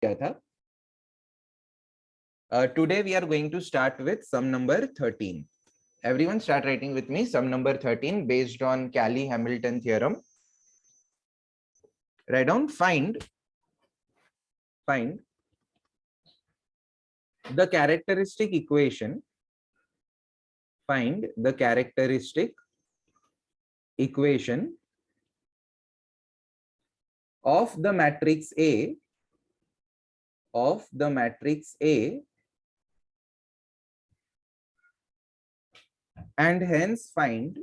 किया था. Today we are going to start with sum number 13. Everyone start writing with me sum number 13 based on Cayley-Hamilton theorem. Write down find the characteristic equation. Find the characteristic equation of the matrix A and hence find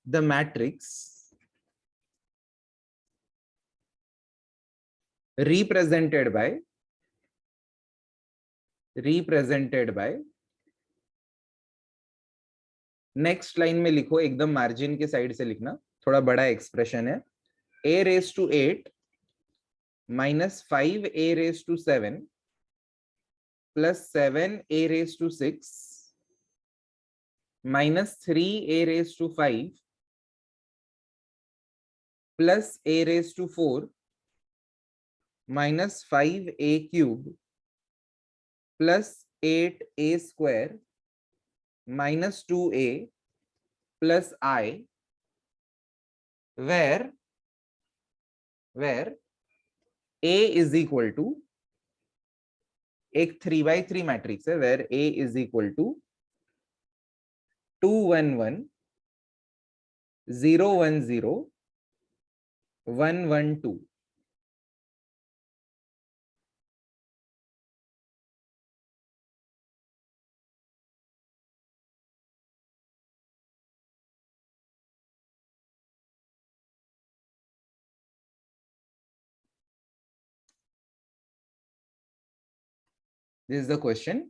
the matrix represented by next line में लिखो, एकदम margin के side से लिखना, थोड़ा बड़ा expression है. a raised to 8 minus 5a raised to 7 plus 7a raised to 6 minus 3a raised to 5 plus a raised to 4 minus 5a cube plus 8a square minus 2a plus I, where a is equal to, एक 3x3 matrix है, where a is equal to 2 1 1 0 1 0 1 1 2. This is the question.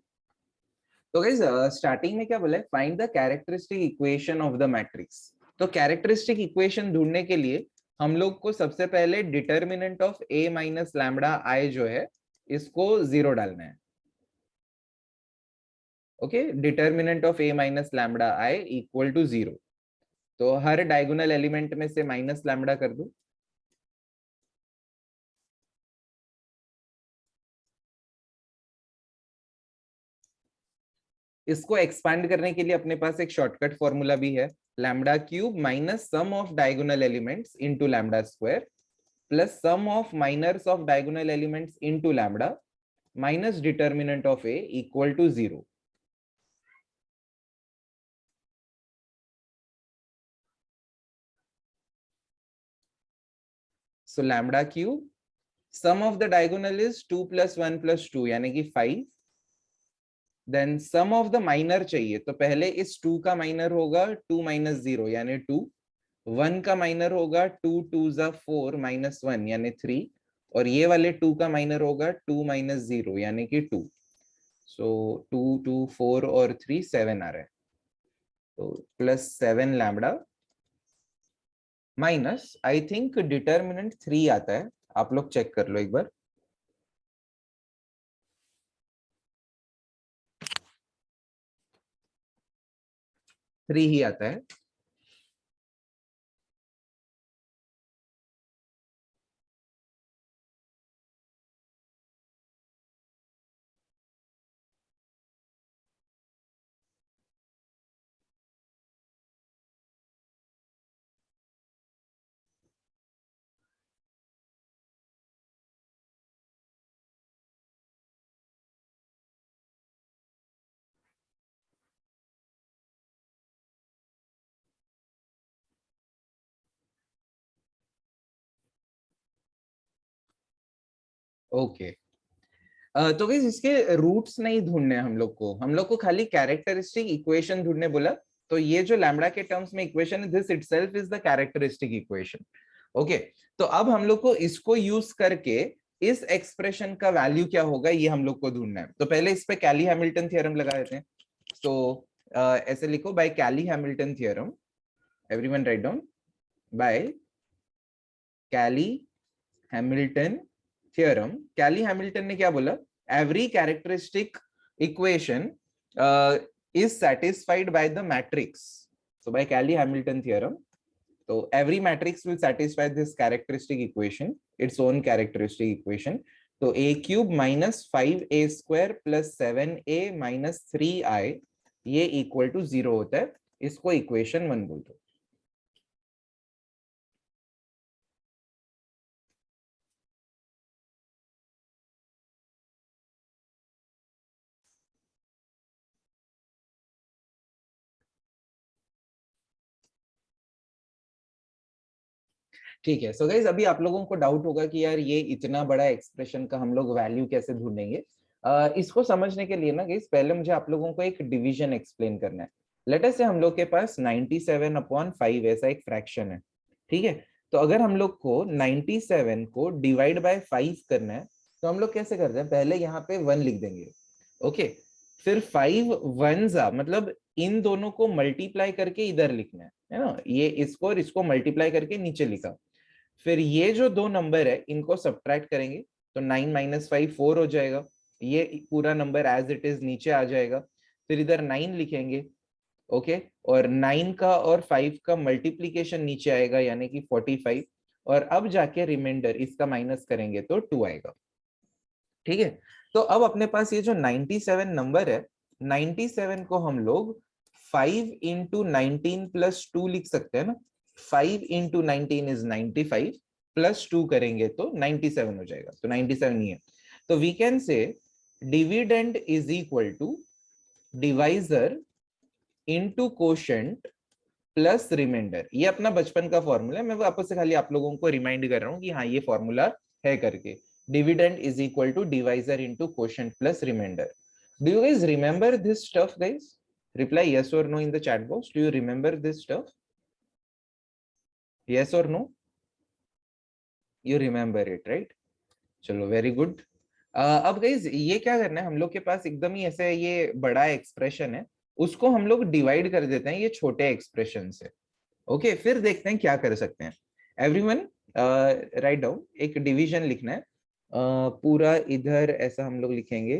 तो guys starting में क्या बोला है, find the characteristic equation of the matrix. तो characteristic equation ढूंढने के लिए हम लोग को सबसे पहले determinant of a minus lambda i जो है इसको 0 डालना है. Okay, determinant of a minus lambda i equal to 0. तो हर डायगोनल एलिमेंट में से माइनस लैम्बडा कर दो. इसको एक्सपांड करने के लिए अपने पास एक शॉर्टकट फॉर्मूला भी है, lambda cube minus sum of diagonal elements into lambda square plus sum of minors of diagonal elements into lambda minus determinant of A equal to 0. So lambda cube sum of the diagonal is 2 + 1 + 2 यानी कि 5. Then sum of the minor चाहिए, तो पहले इस 2 का minor होगा 2 - 0 यानी 2. 1 का माइनर होगा 2 2 = 4 - 1 यानी 3. और ये वाले 2 का माइनर होगा 2 - 0 यानी कि 2. सो 2 2 4 और 3 7 आ रहा है. तो plus 7 lambda minus, I think determinant 3 आता है, आप लोग चेक कर लो एक बार. 3 ही आता है. ओके तो गाइस इसके रूट्स नहीं ढूंढने हम लोग को खाली कैरेक्टरिस्टिक इक्वेशन ढूंढने बोला. तो ये जो लैम्बडा के टर्म्स में इक्वेशन है, this itself is the characteristic equation. Okay, तो अब हम लोग को इसको यूज करके इस एक्सप्रेशन का वैल्यू क्या होगा ये हम लोग को ढूंढना है. तो पहले इस पे कैली-हैमिल्टन थ्योरम लगा देते हैं. तो ऐसे लिखो, by Cayley Hamilton theorem. Everyone right down, by Cayley Hamilton theorem. Cayley Hamilton ने क्या बोला, every characteristic equation is satisfied by the matrix. So by Cayley-Hamilton theorem, so every matrix will satisfy this characteristic equation, its own characteristic equation. तो a cube minus 5a square plus 7a minus 3i ये equal to 0 होता है. इसको equation 1 बोल दो. ठीक है. So guys अभी आप लोगों को डाउट होगा कि यार ये इतना बड़ा एक्सप्रेशन का हम लोग वैल्यू कैसे ढूंढेंगे. इसको समझने के लिए ना गाइस पहले मुझे आप लोगों को एक डिवीजन एक्सप्लेन करना है. लेट अस से हम लोग के पास 97/5 ऐसा एक फ्रैक्शन है. ठीक है. तो अगर हम लोग को 97 को डिवाइड बाय 5 करना है तो हम लोग कैसे करते हैं, पहले यहाँ पे 1 लिख देंगे. ओके. फिर 5 1s मतलब इन दोनों को मल्टीप्लाई करके इधर लिखना है ना. ये इसको और इसको मल्टीप्लाई करके नीचे लिखा. फिर ये जो दो नंबर है इनको सब्ट्रैक्ट करेंगे तो 9 - 5 4 हो जाएगा. ये पूरा नंबर एज इट इज नीचे आ जाएगा. फिर इधर 9 लिखेंगे. ओके. और 9 का और 5 का मल्टीप्लीकेशन नीचे आएगा यानी कि 45. और अब जाके रिमाइंडर इसका माइनस करेंगे तो 2 आएगा. ठीक है. तो अब अपने पास ये जो 97 नंबर है, 97 को हम लोग 5 into 19 plus 2 लिख सकते हैं ना. 5 into 19 is 95 plus 2 करेंगे तो 97 हो जाएगा. तो 97 ही है. तो we can say dividend is equal to divisor into quotient plus remainder. ये अपना बचपन का फॉर्मूला है. मैं वापस से खाली आप लोगों को रिमाइंड कर रहा हूँ कि हाँ ये फॉर्मूला है करके. Dividend is equal to divisor into quotient plus remainder. Do you guys remember this stuff, guys? Reply yes or no in the chat box. Do you remember this stuff? Yes or no? You remember it, right? चलो very good. अब guys ये क्या करना है, हम लोग के पास एकदम ही ऐसे ये बड़ा एक्सप्रेशन है, उसको हम लोग डिवाइड कर देते हैं ये छोटे एक्सप्रेशन से. ओके. फिर देखते हैं क्या कर सकते हैं. Everyone write down. एक डिवीजन लिखना है. पूरा इधर ऐसा हम लोग लिखेंगे.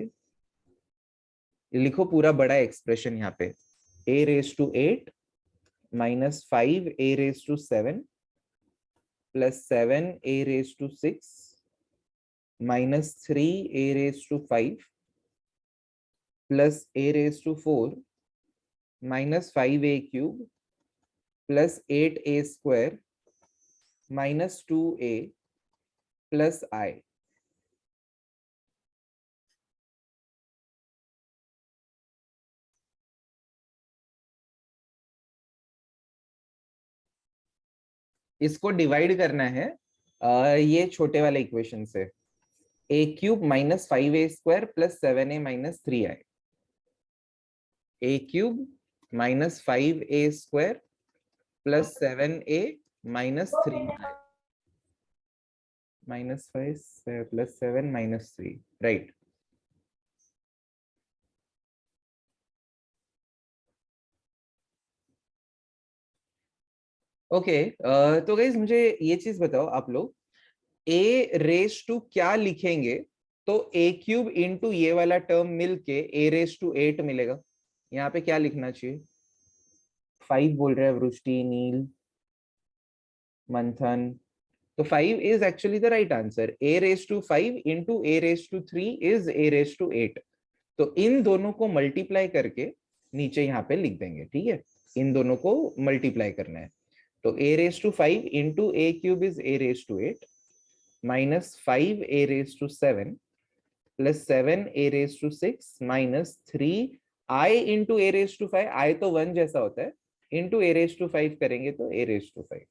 लिखो पूरा बड़ा एक्सप्रेशन यहाँ पे. a raised to 8 minus 5 a raised to 7 plus 7 a raised to 6 minus 3 a raised to 5 plus a raised to 4 minus 5a cube plus 8a square minus 2a plus I. इसको डिवाइड करना है ये छोटे वाले equation से. a cube minus 5a square plus 7a minus 3i. a cube minus 5a square plus 7a minus 3i. Minus 5 plus 7 minus 3. Right. Okay. तो guys मुझे ये चीज बताओ आप लोग, a रेस टू क्या लिखेंगे तो a क्यूब इंटू ये वाला टर्म मिलके a रेस टू 8 मिलेगा. यहाँ पे क्या लिखना चाहिए? 5 बोल रहे हैं वृष्टि, नील, मंथन. तो 5 is actually the right answer. a raised to 5 into a raised to 3 is a raised to 8. तो इन दोनों को मल्टीप्लाई करके नीचे यहाँ पे लिख देंगे. ठीक है. इन दोनों को मल्टीप्लाई करना है. तो a raised to 5 into a cube is a raised to 8 minus 5 a raised to 7 plus 7 a raised to 6 minus 3 I into a raised to 5. I तो 1 जैसा होता है. into a raised to 5 करेंगे तो a raised to 5.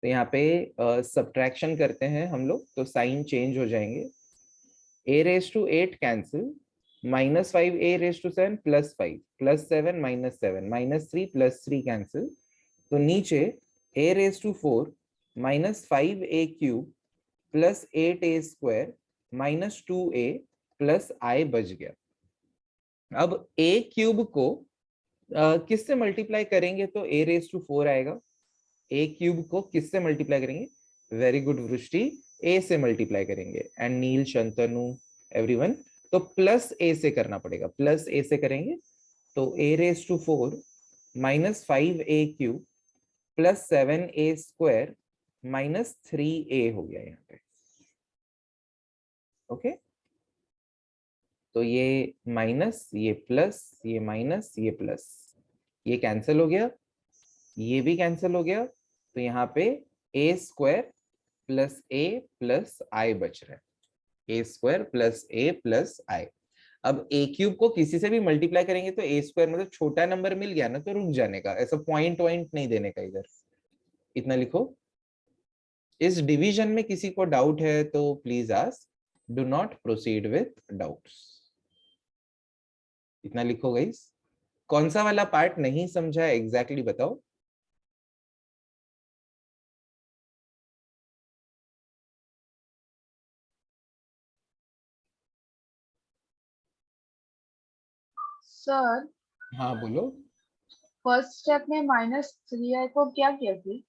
तो यहाँ पे subtraction करते हैं हम लोग तो साइन चेंज हो जाएंगे. a raised to 8 cancel. minus 5 a raised to 7 plus 5 plus 7 minus 7 minus 3 plus 3 cancel. तो नीचे a raised to 4 minus 5a cube plus 8a square minus 2a plus I बच गया. अब a क्यूब को किससे multiply करेंगे तो a raised to 4 आएगा. a क्यूब को किससे मल्टीप्लाई करेंगे? वेरी गुड वृष्टि, a से मल्टीप्लाई करेंगे. एंड नील, शंतनु, एवरीवन तो प्लस ए से करना पड़ेगा, प्लस ए से करेंगे तो a raise to 4 minus 5a³ plus 7a² minus 3a हो गया यहाँ पे। ओके, तो ये माइनस, ये प्लस, ये माइनस, ये प्लस, ये कैंसिल हो गया, ये भी कैंसिल हो गया, तो यहाँ पे a² plus a plus i बच रहा है, a² plus a plus i। अब a³ को किसी से भी मल्टीप्लाई करेंगे तो a² मतलब छोटा नंबर मिल गया ना, तो रुक जाने का, ऐसा पॉइंट वॉइंट नहीं देने का, इधर इतना लिखो। इस डिवीजन में किसी को डाउट है तो please ask, do not proceed with doubts. इतना लिखो गाइस। कौन सा वाला पार्ट नहीं समझा है एग्जैक्टली बताओ। सर हाँ बोलो। फर्स्ट स्टेप में -3i को क्या किया थी?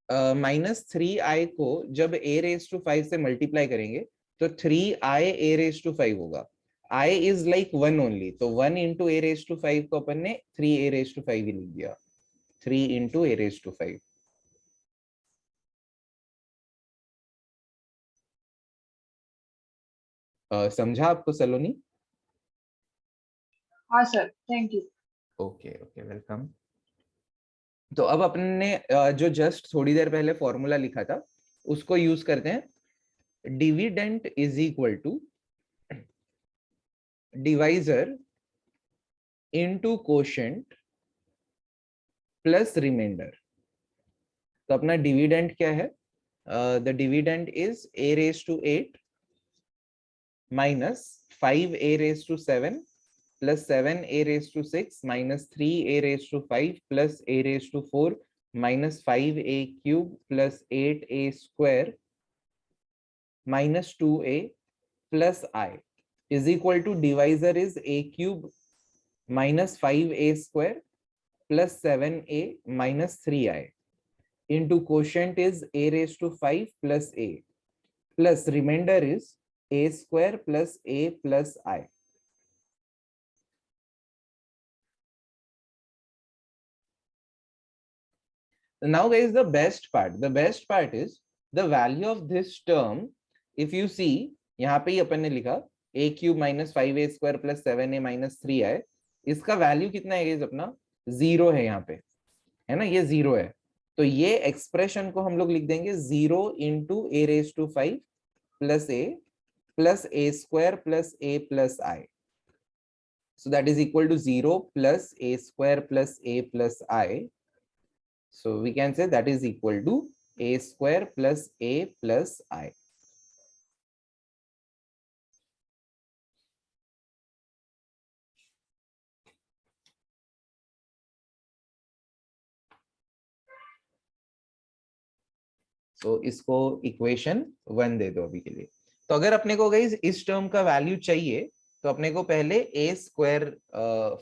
-3i को जब a⁵ से मल्टीप्लाई करेंगे तो 3i a⁵ होगा। i इज लाइक 1 ओनली, तो 1 इंटू a⁵ को अपन ने 3a⁵ ही लिख दिया, 3 इंटू a⁵. समझा आपको सलोनी? हाँ sir, thank you. Okay okay, welcome. तो अब अपन ने जो जस्ट थोड़ी देर पहले फॉर्मूला लिखा था उसको यूज करते हैं। Dividend is equal to divisor into quotient plus remainder. तो अपना डिविडेंड क्या है? The dividend is a⁵ minus 5a⁵ plus 7a⁵ minus 3a⁵ plus a⁴ minus 5a³ plus 8a² minus 2a plus I is equal to divisor is a³ minus 5a² plus 7a minus 3i into quotient is a⁵ plus a plus remainder is a² plus a plus I. Now guys, the best part is the value of this term. If you see, यहाँ पे ही अपन ने लिखा a³ minus 5a² plus 7a minus 3i, इसका value कितना है guys? अपना 0 है यहाँ पे, है ना, ये 0 है। तो ये एक्सप्रेशन को हम लोग लिख देंगे 0 into a⁵ plus a plus a² plus a plus I. So that is equal to 0 plus a² plus a plus I. So we can say that is equal to a² plus a plus I. So इसको equation 1 दे दो अभी के लिए। तो अगर अपने को guys इस टर्म का वैल्यू चाहिए तो अपने को पहले a²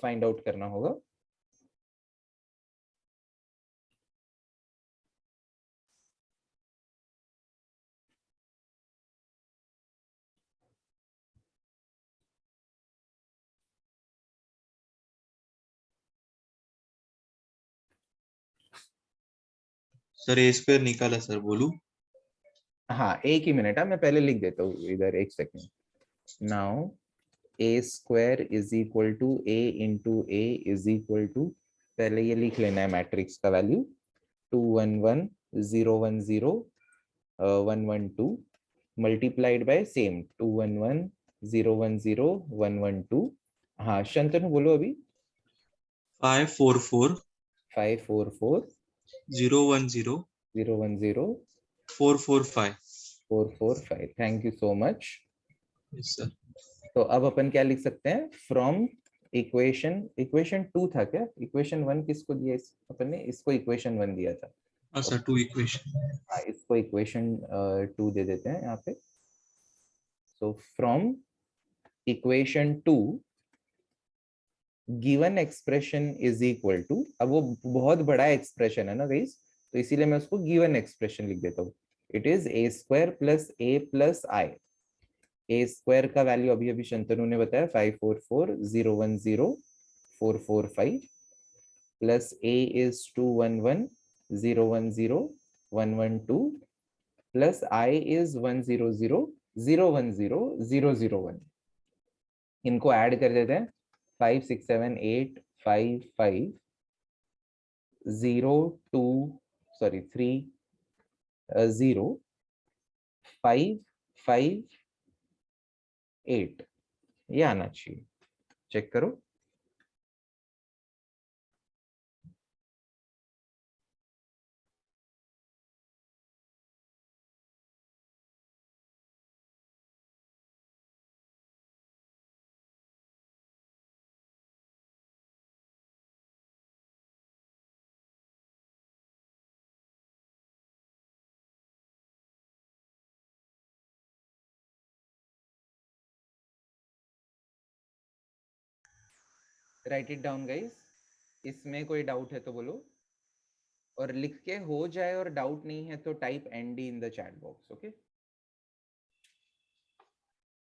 फाइंड आउट करना होगा। सर a² निकाला सर, बोलू? हाँ एक ही मिनट, मैं पहले लिख देता हूँ इधर, एक second. Now a² is equal to a into a is equal to, पहले ये लिख लेना है मैट्रिक्स का वैल्यू 2 1 1 0 1 0 1 1 2 मल्टीप्लाइड बाय सेम 2 1 1 0 1 0 1 1 2। हाँ शंतनु बोलो अभी। 5 4 4 5 4 4 0 1 0 0 1 0 4 4 5। 4 4 5। Thank you so much. Yes sir. तो अब अपन क्या लिख सकते हैं? फ्रॉम इक्वेशन 2 था क्या? इक्वेशन 1 किसको दिया अपन ने? इसको इक्वेशन 1 दिया था। हाँ सर, 2 इक्वेशन। हाँ इसको इक्वेशन 2 दे देते हैं यहाँ पे। So from equation 2 given expression is equal to, अब वो बहुत बड़ा एक्सप्रेशन है ना गाइस, तो इसीलिए मैं उसको गिवन एक्सप्रेशन लिख देता हूँ। It is a² plus a plus I A square का वैल्यू अभी अभी शंतनु ने बताया 544,010,445 plus A is 211,010,112 plus I is 100,010,001. इनको ऐड कर देते हैं 5 6 7 8 5 5 0 2 सॉरी 3 0 5 5 8 ये आना चाहिए. चेक करो. Right it down guys. इसमें कोई डाउट है तो बोलो, और लिख के हो जाए और डाउट नहीं है तो type and in the chat box. Okay.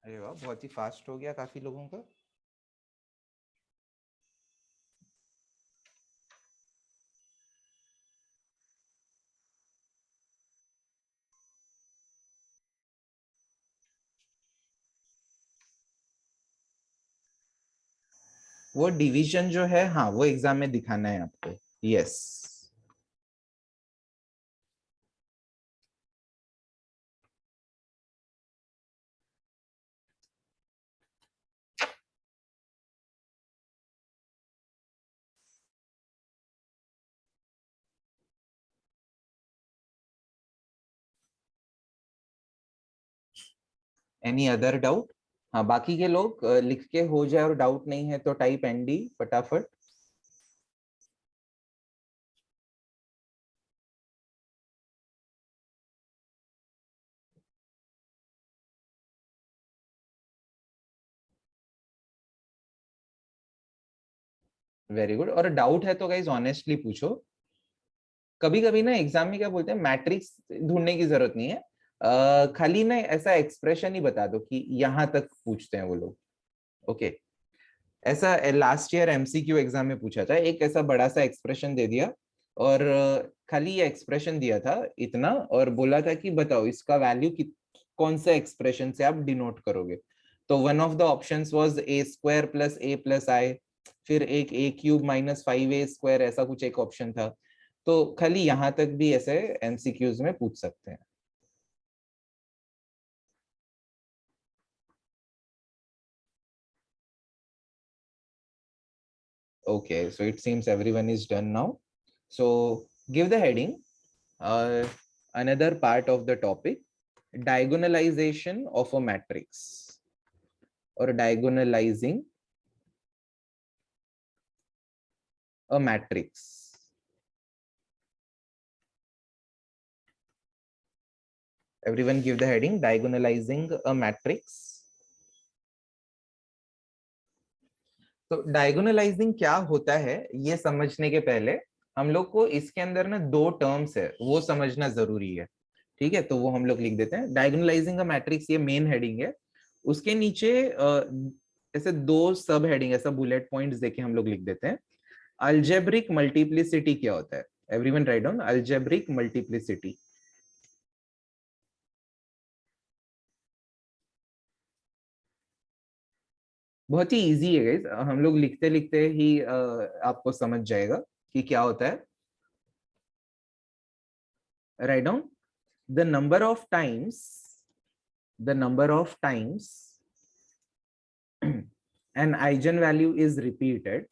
अरे वाह, बहुत ही फास्ट हो गया काफी लोगों का. वो डिवीजन जो है, हाँ वो एग्जाम में दिखाना है आपको. यस. Any other doubt? हाँ बाकी के लोग लिख के हो जाए और डाउट नहीं है तो टाइप एनडी फटाफट. Very good. और डाउट है तो गाइज ऑनेस्टली पूछो. कभी कभी ना एग्जाम में क्या बोलते हैं, मैट्रिक्स ढूंढने की जरूरत नहीं है. खाली ना ऐसा एक्सप्रेशन ही बता दो कि यहां तक पूछते हैं वो लोग. ओके. ऐसा लास्ट ईयर एमसीक्यू एग्जाम में पूछा था, एक ऐसा बड़ा सा एक्सप्रेशन दे दिया और खाली ये एक्सप्रेशन दिया था इतना, और बोला था कि बताओ इसका वैल्यू कौन सा एक्सप्रेशन से आप डिनोट करोगे. तो one of the options was A square plus A plus I, फिर एक ए क्यूब माइनस 5a स्क्वायर, ऐसा कुछ एक ऑप्शन था. तो खाली यहाँ तक भी ऐसे एमसीक्यूज में पूछ सकते हैं. Okay, so it seems everyone is done now. So give the heading. Another part of the topic, diagonalization of a matrix or diagonalizing a matrix. Everyone give the heading, diagonalizing a matrix. तो डायगोनलाइजिंग क्या होता है ये समझने के पहले हम लोग को इसके अंदर ना दो टर्म्स है वो समझना जरूरी है. ठीक है, तो वो हम लोग लिख देते हैं. डायगोनलाइजिंग अ मैट्रिक्स ये मेन हेडिंग है. उसके नीचे ऐसे दो सब हेडिंग, ऐसा बुलेट पॉइंट्स देके हम लोग लिख देते हैं. अलजेब्रिक मल्टीप्लिसिटी क्या होता है? Everyone write down algebraic multiplicity. बहुत ही इजी है गाइस, हम लोग लिखते लिखते ही आपको समझ जाएगा कि क्या होता है. Right down the number of times an eigenvalue is repeated,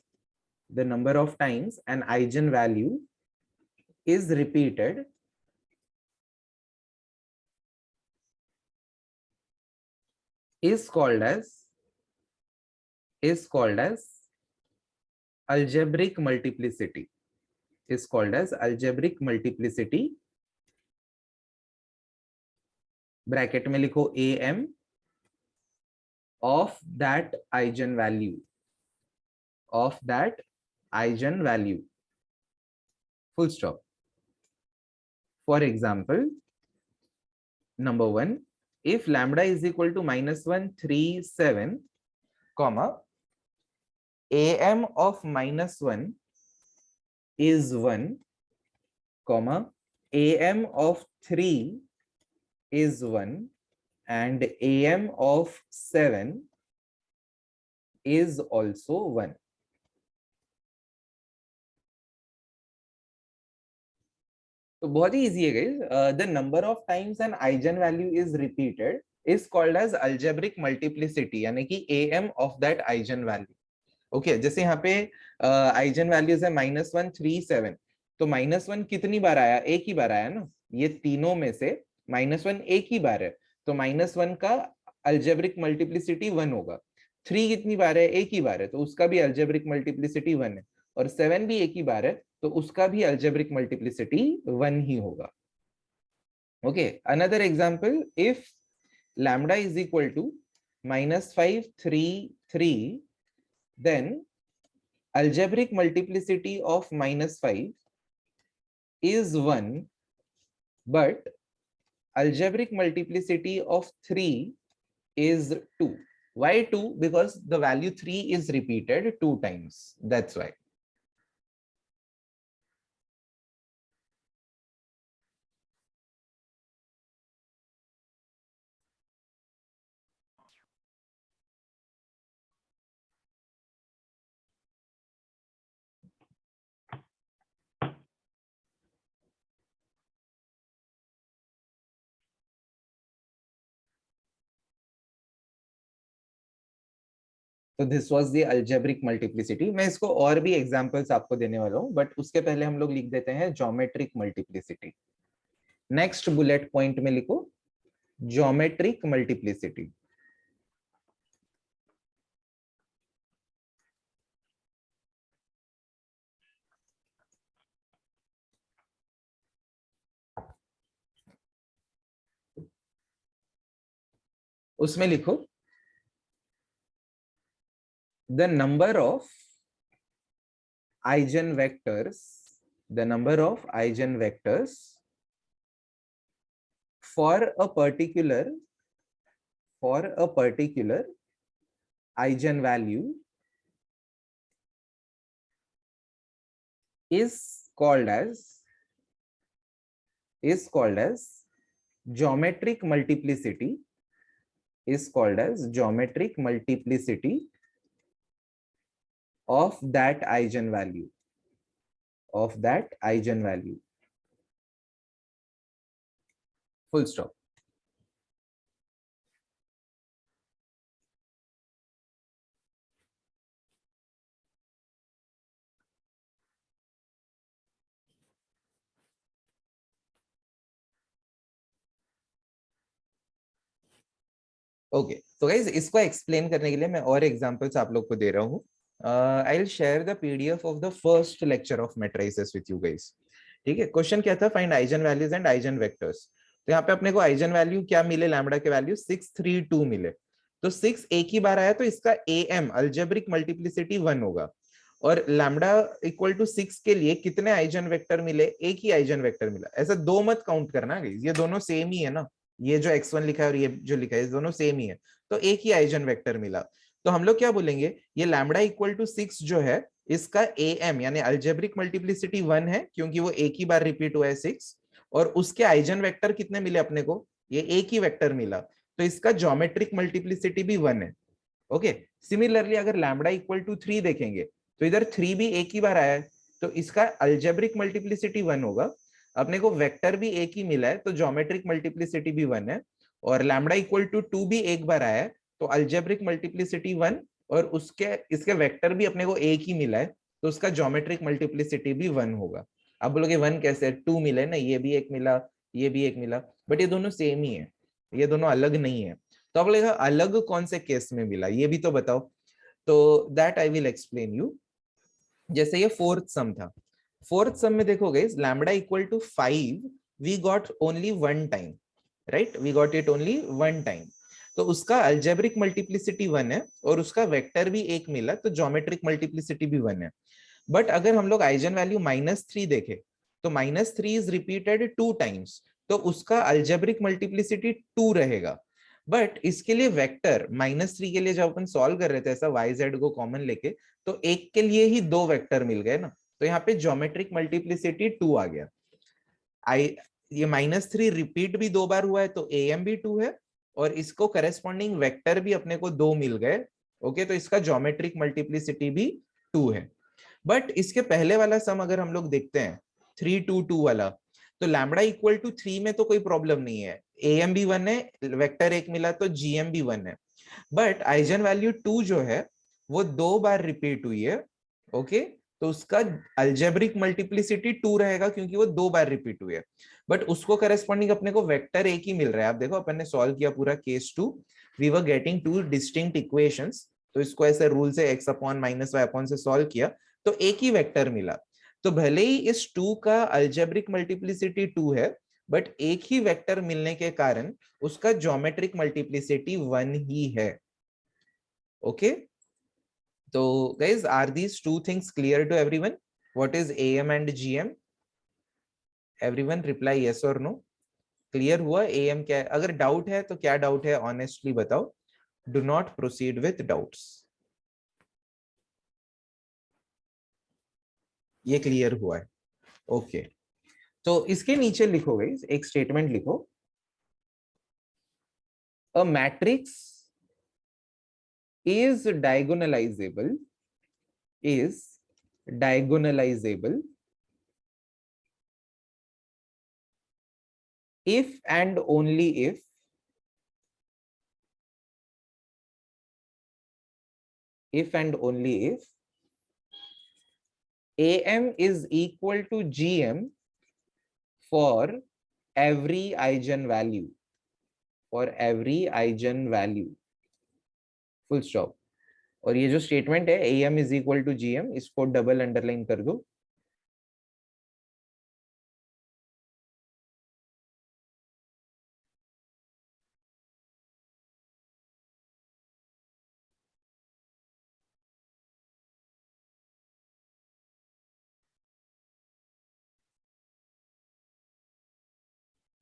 the number of times an eigenvalue is repeated is called as algebraic multiplicity. Is called as algebraic multiplicity. Bracket में लिखो am of that eigenvalue, full stop. For example, number 1, if lambda is equal to -137, comma, am of -1 is 1, comma, am of 3 is 1, and am of 7 is also 1. तो बहुत ही easy है guys. The number of times an eigen value is repeated is called as algebraic multiplicity, यानी कि am of that eigen value. Okay, जैसे यहाँ पे eigen values है -137, तो -1 कितनी बार आया? एक ही बार आया ना. ये तीनों में से -1 एक ही बार है, तो -1 का अल्जेब्रिक मल्टीप्लिसिटी 1 होगा. 3 कितनी बार है? एक ही बार है, तो उसका भी अल्जेब्रिक मल्टीप्लिसिटी 1 है. और 7 भी एक ही बार है, तो उसका भी अल्जेब्रिक मल्टीप्लिसिटी 1 ही होगा. Okay, another example, if lambda is equal to -533, then algebraic multiplicity of -5 is 1, but algebraic multiplicity of 3 is 2. Why 2? Because the value 3 is repeated 2 times. That's why. तो this was the algebraic multiplicity. मैं इसको और भी examples आपको देने वाला हूं, but उसके पहले हम लोग लिख देते हैं geometric multiplicity. Next bullet point में लिखो ज्योमेट्रिक मल्टीप्लिसिटी. उसमें लिखो the number of eigenvectors for a particular eigenvalue is called as geometric multiplicity of that eigenvalue. Full stop. Okay, तो गाइस इसको एक्सप्लेन करने के लिए मैं और एग्जांपल्स आप लोग को दे रहा हूँ. I will share the PDF of the first lecture of matrices with you guys. ठीक है, क्वेश्चन क्या था? Find eigen values and eigen vectors. तो यहाँ पे अपने को आइजन वैल्यू क्या मिले? लैम्बडा के वैल्यू 632 मिले. तो 6 एक ही बार आया, तो इसका am अल्जेब्रिक मल्टीप्लिसिटी 1 होगा. और लैम्बडा इक्वल टू 6 के लिए कितने आइजन वेक्टर मिले? एक ही आइजन वेक्टर मिला. ऐसा दो मत काउंट करना गाइस, ये दोनों सेम ही है ना. ये जो x1 लिखा है और ये जो लिखा है, ये दोनों सेम ही है, तो एक ही आइजन वेक्टर मिला. तो हम लोग क्या बोलेंगे? ये लैम्बडा इक्वल टू 6 जो है, इसका am यानी अल्जेब्रिक मल्टीप्लिसिटी 1 है, क्योंकि वो एक ही बार रिपीट हुआ है 6. और उसके आइजन वेक्टर कितने मिले अपने को? ये एक ही वेक्टर मिला, तो इसका ज्योमेट्रिक मल्टीप्लिसिटी भी 1 है. ओके, सिमिलरली अगर लैम्बडा इक्वल टू 3 देखेंगे, तो इधर 3 भी एक ही बार आया है, तो इसका अल्जेब्रिक मल्टीप्लिसिटी 1 होगा. अपने को वेक्टर भी एक ही मिला है, तो ज्योमेट्रिक मल्टीप्लिसिटी भी 1 है. और लैम्बडा इक्वल टू 2 भी एक बार आया है, तो अल्जेब्रिक मल्टीप्लिसिटी 1, और इसके वेक्टर भी अपने को एक ही मिला है, तो उसका ज्योमेट्रिक मल्टीप्लिसिटी भी 1 होगा. अब बोलोगे 1 कैसे? 2 मिले ना, ये भी एक मिला, ये भी एक मिला, बट ये दोनों सेम ही है, ये दोनों अलग नहीं है. तो आप बोलेगा अलग कौन से केस में मिला, ये भी तो बताओ. तो that I will explain you. जैसे ये फोर्थ सम था, फोर्थ सम में देखोगे lambda equal to 5 we got only 1 time, right? We got it only 1 time. तो उसका अल्जेब्रिक मल्टीप्लिसिटी 1 है, और उसका वेक्टर भी एक मिला, तो ज्योमेट्रिक मल्टीप्लिसिटी भी 1 है. बट अगर हम लोग आइजन वैल्यू -3 देखे, तो -3 इज रिपीटेड 2 टाइम्स, तो उसका अल्जेब्रिक मल्टीप्लिसिटी 2 रहेगा. बट इसके लिए वेक्टर -3 के लिए जब अपन सॉल्व कर रहे थे ऐसा वाई जेड को कॉमन लेके, तो एक के लिए ही 2 वेक्टर मिल गए ना, तो यहाँ पे ज्योमेट्रिक मल्टीप्लिसिटी 2 आ गया। ये -3 रिपीट भी 2 बार हुआ है तो am भी 2 है, और इसको करेस्पॉन्डिंग वेक्टर भी अपने को 2 मिल गए। ओके, तो इसका ज्योमेट्रिक मल्टीप्लिसिटी भी 2 है। बट इसके पहले वाला सम अगर हम लोग देखते हैं 3 2 2 वाला, तो लैम्बडा इक्वल टू 3 में तो कोई प्रॉब्लम नहीं है, am भी 1 है, वेक्टर 1 मिला तो gm भी 1 है। बट आइजन वैल्यू 2 जो है वो 2 बार रिपीट हुई है। ओके, तो उसका अल्जेब्रिक मल्टीप्लिसिटी 2 रहेगा क्योंकि वो 2 बार रिपीट हुई है। बट उसको करेस्पॉन्डिंग अपने को वेक्टर एक ही मिल रहा है। आप देखो अपन ने सॉल्व किया पूरा case 2, we were getting 2 distinct equations, तो इसको ऐसे रूल से x upon minus y upon से सॉल्व किया तो एक ही वेक्टर मिला। तो भले ही इस 2 का अल्जेब्रिक मल्टीप्लिसिटी 2 है, बट एक ही वेक्टर मिलने के कारण उसका ज्योमेट्रिक मल्टीप्लिसिटी 1 ही है। ओके, तो guys, are these two things clear to everyone? What is am and gm? Everyone reply yes or no. Clear हुआ am क्या है? अगर डाउट है तो क्या डाउट है ऑनेस्टली बताओ। Do not proceed with doubts. ये क्लियर हुआ है? ओके, तो इसके नीचे लिखो गाइस, एक स्टेटमेंट लिखो, अ matrix is diagonalizable if and only if am is equal to gm for every eigenvalue, full stop. और ये जो स्टेटमेंट है am is equal to gm, इसको डबल अंडरलाइन कर दो।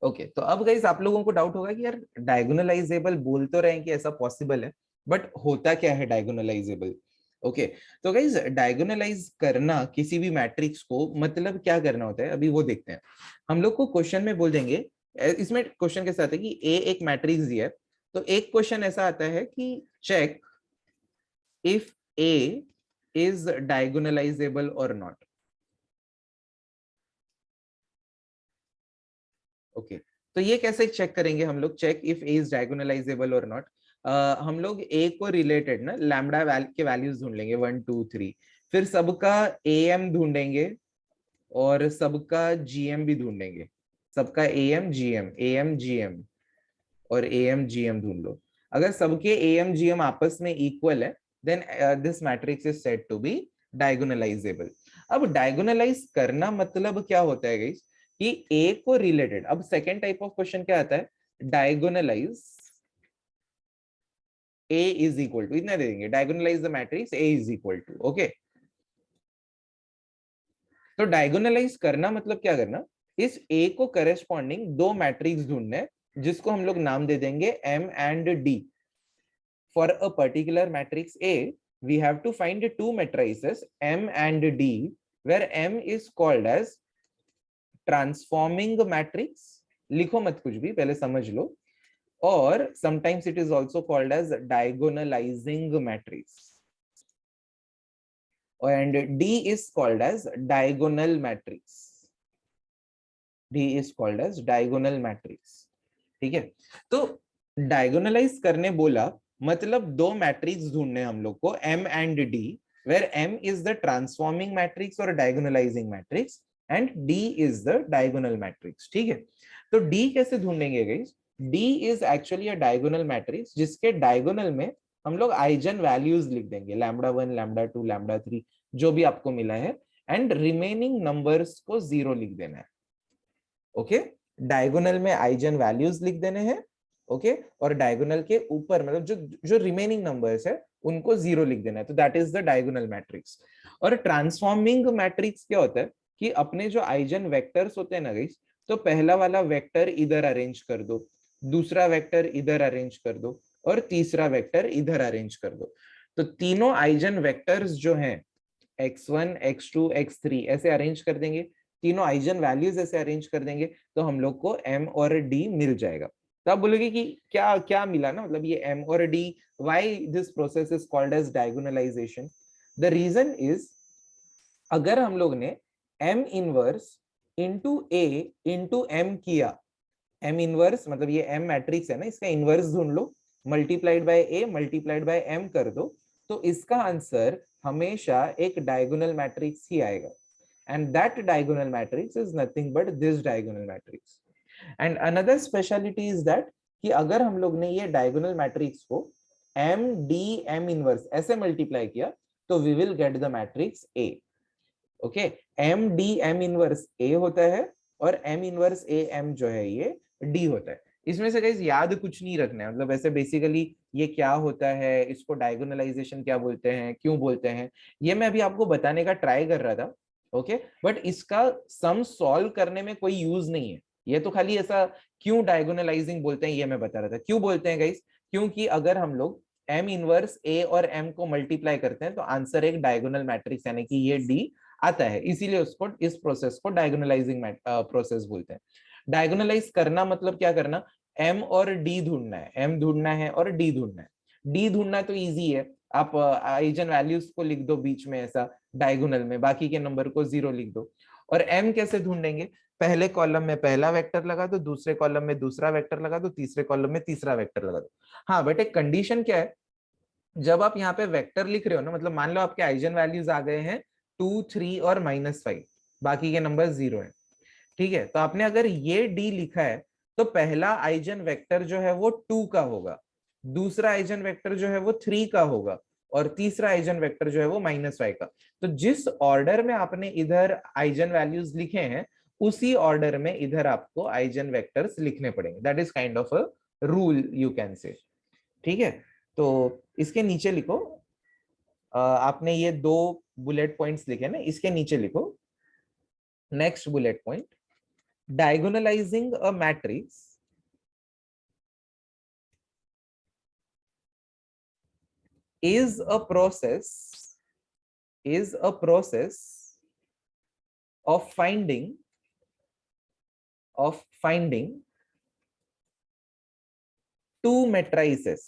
ओके, तो अब गाइस आप लोगों को डाउट होगा कि यार डायगोनलाइजेबल बोल तो रहे हैं कि ऐसा पॉसिबल है, बट होता क्या है डायगोनलाइजेबल? ओके, तो गाइस डायगोनलाइज करना किसी भी मैट्रिक्स को मतलब क्या करना होता है अभी वो देखते हैं। हम लोग को क्वेश्चन में बोल देंगे, इसमें क्वेश्चन के साथ है कि ए एक मैट्रिक्स दिया है, तो एक क्वेश्चन ऐसा आता है कि check if A is diagonalisable और नॉट। ओके, तो ये कैसे चेक करेंगे हम लोग, check if A is diagonalisable और नॉट? हम लोग ए को रिलेटेड ना लैम्बडा के वैल्यूज ढूंढ लेंगे 1 2 3, फिर सबका एएम ढूंढेंगे और सबका जीएम भी ढूंढेंगे, सबका एएम जीएम और एएम जीएम ढूंढ लो। अगर सबके एएम जीएम आपस में इक्वल है then this matrix is said to be diagonalisable. अब डायगोनलाइज करना मतलब क्या होता है गाइस कि ए को रिलेटेड, अब सेकेंड टाइप ऑफ क्वेश्चन क्या आता है, diagonalize A is equal to, इतना दे देंगे, diagonalize the matrix A is equal to. Okay, तो डायगोनलाइज करना मतलब क्या करना, इस ए को करेस्पॉन्डिंग 2 मैट्रिक्स ढूंढने जिसको हम लोग नाम दे देंगे M and D. For a particular matrix A we have to find 2 matrices M and D where M is called as transforming matrix, लिखो मत कुछ भी, पहले समझ लो, और sometimes it is also called as diagonalizing matrix, and D is called as diagonal matrix, ठीक है? तो डायगोनलाइज करने बोला मतलब 2 मैट्रिक्स ढूंढने हम लोग को M and D, where M is the transforming matrix or diagonalizing matrix and D is the diagonal matrix, ठीक है? तो D कैसे ढूंढेंगे guys? D is actually a diagonal matrix जिसके डायगोनल में हम लोग आइजन वैल्यूज लिख देंगे, लैम्बडा 1 लैम्बडा 2 लैम्बडा 3 जो भी आपको मिला है, एंड रिमेनिंग नंबर्स को 0 लिख देना है। ओके, डायगोनल में आइजन वैल्यूज लिख देने हैं, ओके, और डायगोनल के ऊपर मतलब जो जो रिमेनिंग नंबर्स है उनको 0 लिख देना है, तो that is the diagonal matrix. और ट्रांसफॉर्मिंग मैट्रिक्स क्या होता है कि अपने जो आइजन वेक्टर्स होते हैं ना गाइस, तो पहला वाला वेक्टर इधर अरेंज कर दो, दूसरा वेक्टर इधर अरेंज कर दो और तीसरा वेक्टर इधर अरेंज कर दो। तो तीनों आइजन वेक्टर्स जो हैं x1 x2 x3 ऐसे अरेंज कर देंगे, तीनों आइजन वैल्यूज ऐसे अरेंज कर देंगे, तो हम लोग को m और d मिल जाएगा। तो आप बोलोगे कि क्या क्या मिला ना, मतलब ये m और d, why this process is called as diagonalization? The reason is, अगर हम लोग ने m inverse into a into m किया, m इनवर्स मतलब ये m मैट्रिक्स है ना, इसका इनवर्स ढूंढ लो, multiplied by a multiplied by m कर दो, तो इसका आंसर हमेशा एक डायगोनल मैट्रिक्स ही आएगा। And that diagonal matrix is nothing but this diagonal matrix. And another speciality is that कि अगर हम लोग ने ये डायगोनल मैट्रिक्स को m d m इनवर्स ऐसे मल्टीप्लाई किया, तो we will get the matrix a। Okay, m d m inverse a होता है और m इनवर्स a m जो है ये d होता है। इसमें से गाइस याद कुछ नहीं रखना है, मतलब ऐसे बेसिकली ये क्या होता है, इसको डायगोनलाइजेशन क्या बोलते हैं, क्यों बोलते हैं, ये मैं अभी आपको बताने का ट्राई कर रहा था। ओके, बट इसका सम सॉल्व करने में कोई यूज नहीं है, ये तो खाली ऐसा क्यों डायगोनलाइजिंग बोलते हैं ये मैं बता रहा था। क्यों बोलते हैं गाइस? क्योंकि अगर हम लोग m इनवर्स a और m को मल्टीप्लाई करते हैं तो आंसर एक डायगोनल मैट्रिक्स यानी कि ये d आता है, इसीलिए उसको, इस प्रोसेस को डायगोनलाइजिंग प्रोसेस बोलते हैं। डायगोनलाइज करना मतलब क्या करना, m और d ढूंढना है, m ढूंढना है और d ढूंढना है। d ढूंढना तो इजी है, आप आइजन वैल्यूज को लिख दो बीच में ऐसा डायगोनल में, बाकी के नंबर को 0 लिख दो। और m कैसे ढूंढेंगे, पहले कॉलम में पहला वेक्टर लगा दो, दूसरे कॉलम में दूसरा वेक्टर लगा दो, तीसरे कॉलम में तीसरा वेक्टर लगा दो। हाँ बट एक कंडीशन क्या है, जब आप यहाँ पे वेक्टर लिख रहे हो ना, मतलब मान लो आपके आइजन वैल्यूज आ गए हैं 2 3 और -5, बाकी के नंबर 0 है, ठीक है, तो आपने अगर ये d लिखा है तो पहला आइजन वेक्टर जो है वो 2 का होगा, दूसरा आइजन वेक्टर जो है वो 3 का होगा, और तीसरा आइजन वेक्टर जो है वो -5 का। तो जिस ऑर्डर में आपने इधर आइजन वैल्यूज लिखे हैं उसी ऑर्डर में इधर आपको आइजन वेक्टर्स लिखने पड़ेंगे। That is kind of a rule you can say. ठीक है, तो इसके नीचे लिखो, आपने ये 2 बुलेट पॉइंट्स लिखे ना, इसके नीचे लिखो next bullet point, diagonalizing a matrix is a process of finding two matrices।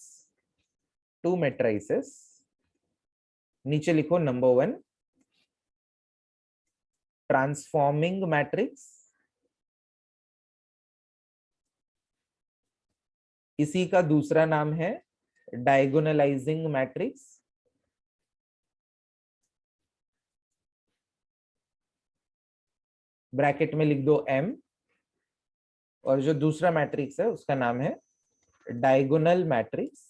नीचे लिखो नंबर 1 ट्रांसफॉर्मिंग मैट्रिक्स, इसी का दूसरा नाम है डायगोनलाइजिंग मैट्रिक्स। ब्रैकेट में लिख दो m, और जो दूसरा मैट्रिक्स है उसका नाम है डायगोनल मैट्रिक्स,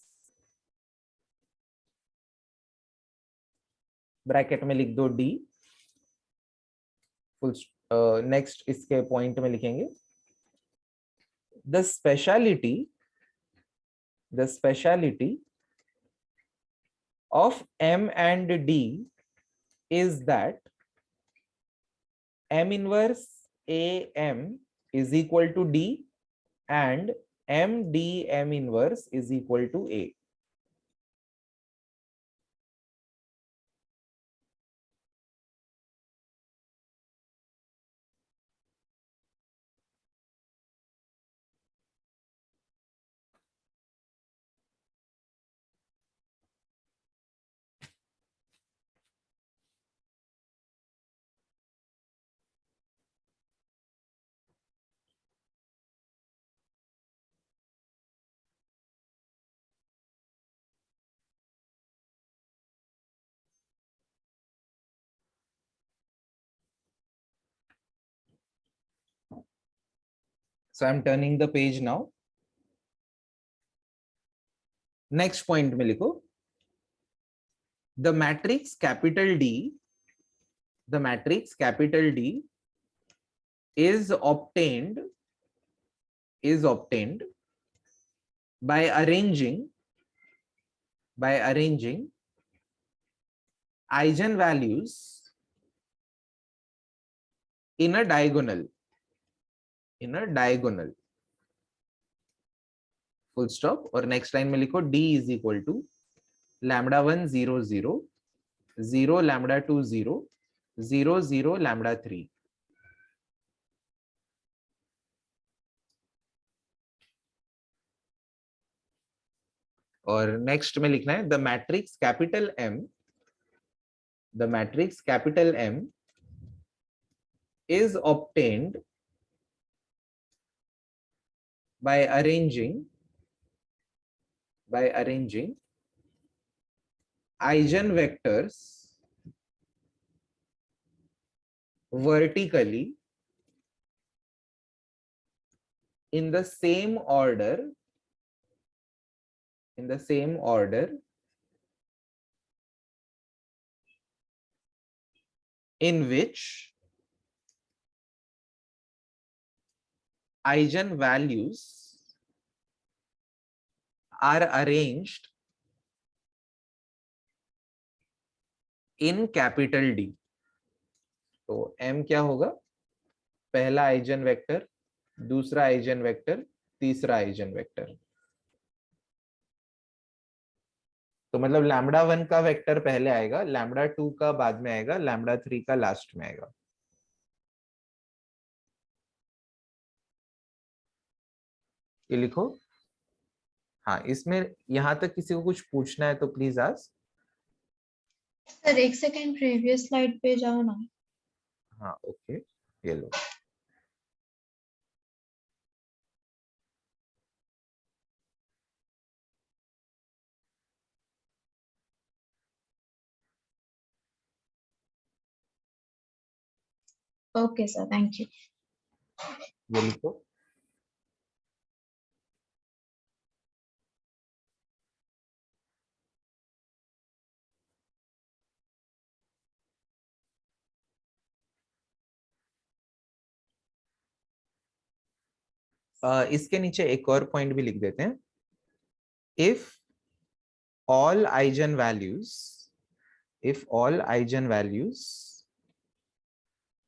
ब्रैकेट में लिख दो d। फुल नेक्स्ट इसके पॉइंट में लिखेंगे the speciality of m and d is that m inverse am is equal to d and m d m inverse is equal to a। So I'm turning the page now। Next point में लिखो the matrix capital D is obtained by arranging eigenvalues in a diagonal full stop, और next line में लिखो d is equal to lambda 1 0 0 0 lambda 2 0 0 0 lambda 3। और next में लिखना है the matrix capital M, the matrix capital M is obtained by arranging eigenvectors vertically in the same order in which eigenvalues are arranged in capital D। तो M क्या होगा? पहला eigen vector, दूसरा eigen vector, तीसरा eigen vector. तो मतलब lambda 1 का vector पहले आएगा, लैम्डा 2 का बाद में आएगा, लैम्डा 3 का लास्ट में आएगा। ये लिखो। हाँ, इसमें यहां तक किसी को कुछ पूछना है तो प्लीज आस्क। सर एक सेकंड प्रीवियस स्लाइड पे जाओ ना। हाँ ओके, ये लो। Okay sir, thank you. ये लिखो। इसके नीचे एक और पॉइंट भी लिख देते हैं। If all eigenvalues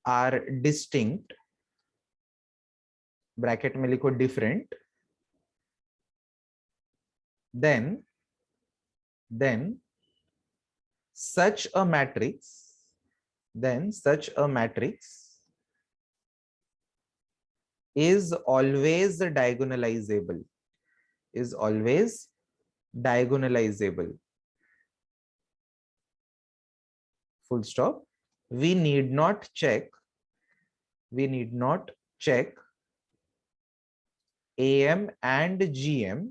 are distinct, bracket में लिखो different, then such a matrix is always diagonalizable, full stop. We need not check AM and GM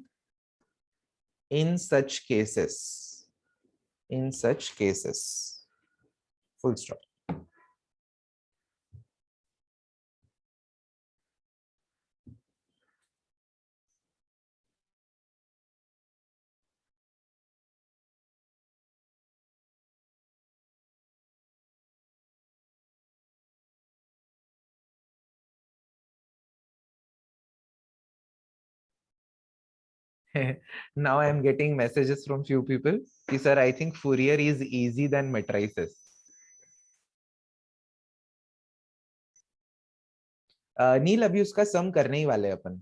in such cases, full stop. Now I am getting messages from few people. Sir, I think Fourier is easy than matrices. नील, अभी उसका सम करने ही वाले अपन।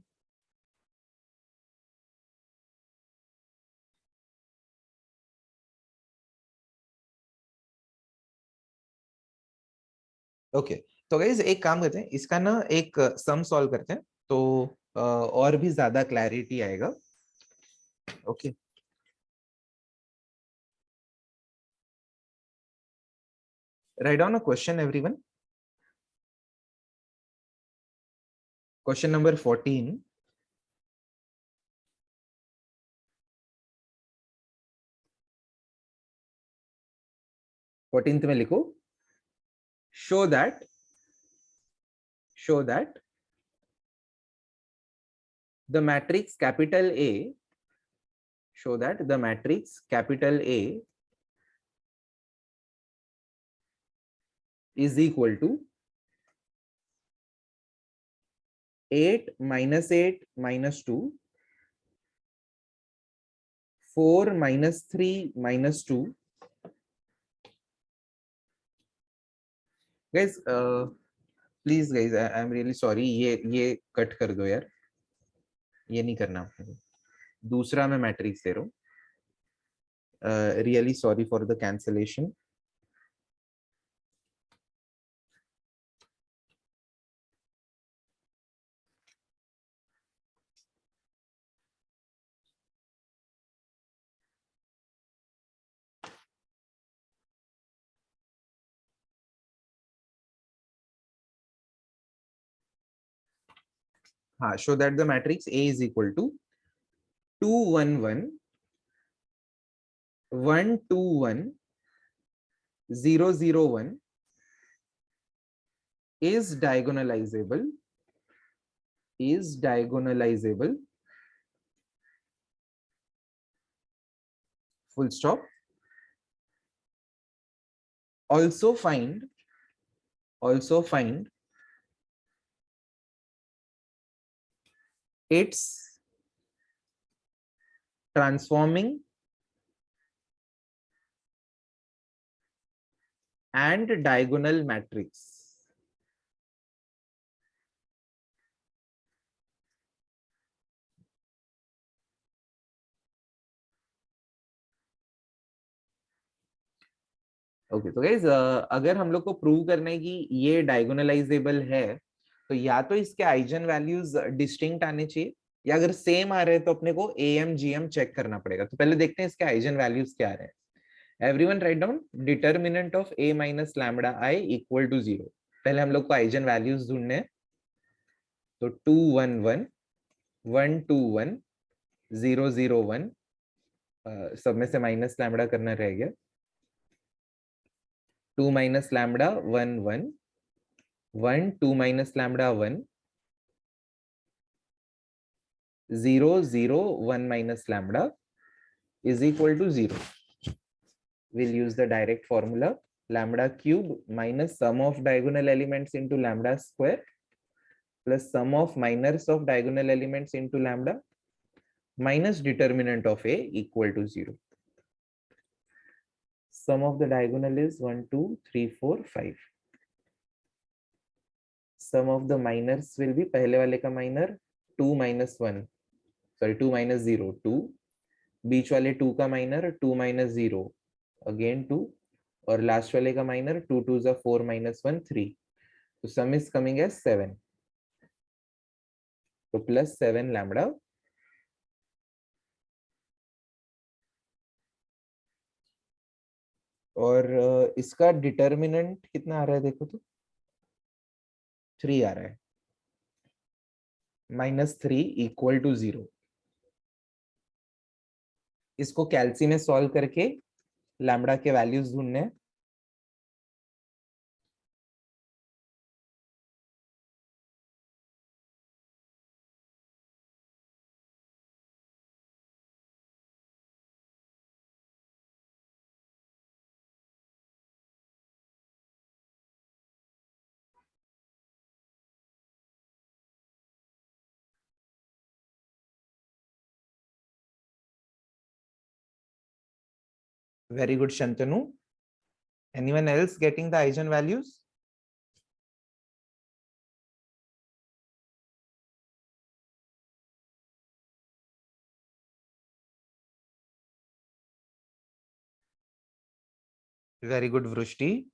Okay तो guys एक काम करते हैं, इसका ना एक सम सॉल्व करते हैं तो और भी ज्यादा क्लैरिटी आएगा। Okay write down a question everyone. Question number 14. में लिखो show that the matrix capital A is equal to 8 minus 8 minus 2, 4 minus 3 minus 2. Guys, please guys, I am really sorry, ये कट कर दो यार, ये नहीं करना आपको। दूसरा मैं मैट्रिक्स दे रहा हूँ. Really sorry for the cancellation. Show that the matrix A is equal to 2 1 1 1 2 1 0 0 1 is diagonalizable full stop. Also find its transforming and diagonal matrix. Okay तो गाइस अगर हम लोग को प्रूव करना है कि ये डायगोनलाइजेबल है तो या तो इसके आइजन वैल्यूज डिस्टिंक्ट आने चाहिए या अगर सेम आ रहे हैं तो अपने को एएम जीएम चेक करना पड़ेगा. तो पहले देखते हैं इसके आइजन वैल्यूज क्या आ रहे हैं. Everyone right down determinant of a minus lambda i equal to 0. पहले हम लोग को आइजन वैल्यूज ढूंढने हैं. तो 2 1 1 1 2 1 0 0 1 सब में से माइनस लैम्बडा करना रह गया. 2 minus lambda 1 1 1 2 minus lambda 1 0 0 1 minus lambda is equal to 0. We'll use the direct formula lambda cube minus sum of diagonal elements into lambda square plus sum of minors of diagonal elements into lambda minus determinant of a equal to 0. Sum of the diagonal is 1 2 3 4 5. Sum of the minors will be पहले वाले का minor 2 minus 1 sorry 2 minus 0 2. बीच वाले 2 का minor 2 minus 0 again 2 और last वाले का minor 2 2 is 4 minus 1 3. So sum is coming as 7. So plus 7 lambda. और इसका डिटर्मिनेंट कितना आ रहा है देखो तो 3 आ रहा है. -3 इक्वल टू 0. इसको कैल्सी में सॉल्व करके लैम्बडा के वैल्यूज ढूंढने हैं. Very good, Shantanu. Anyone else getting the eigen values? Very good, Vrushti.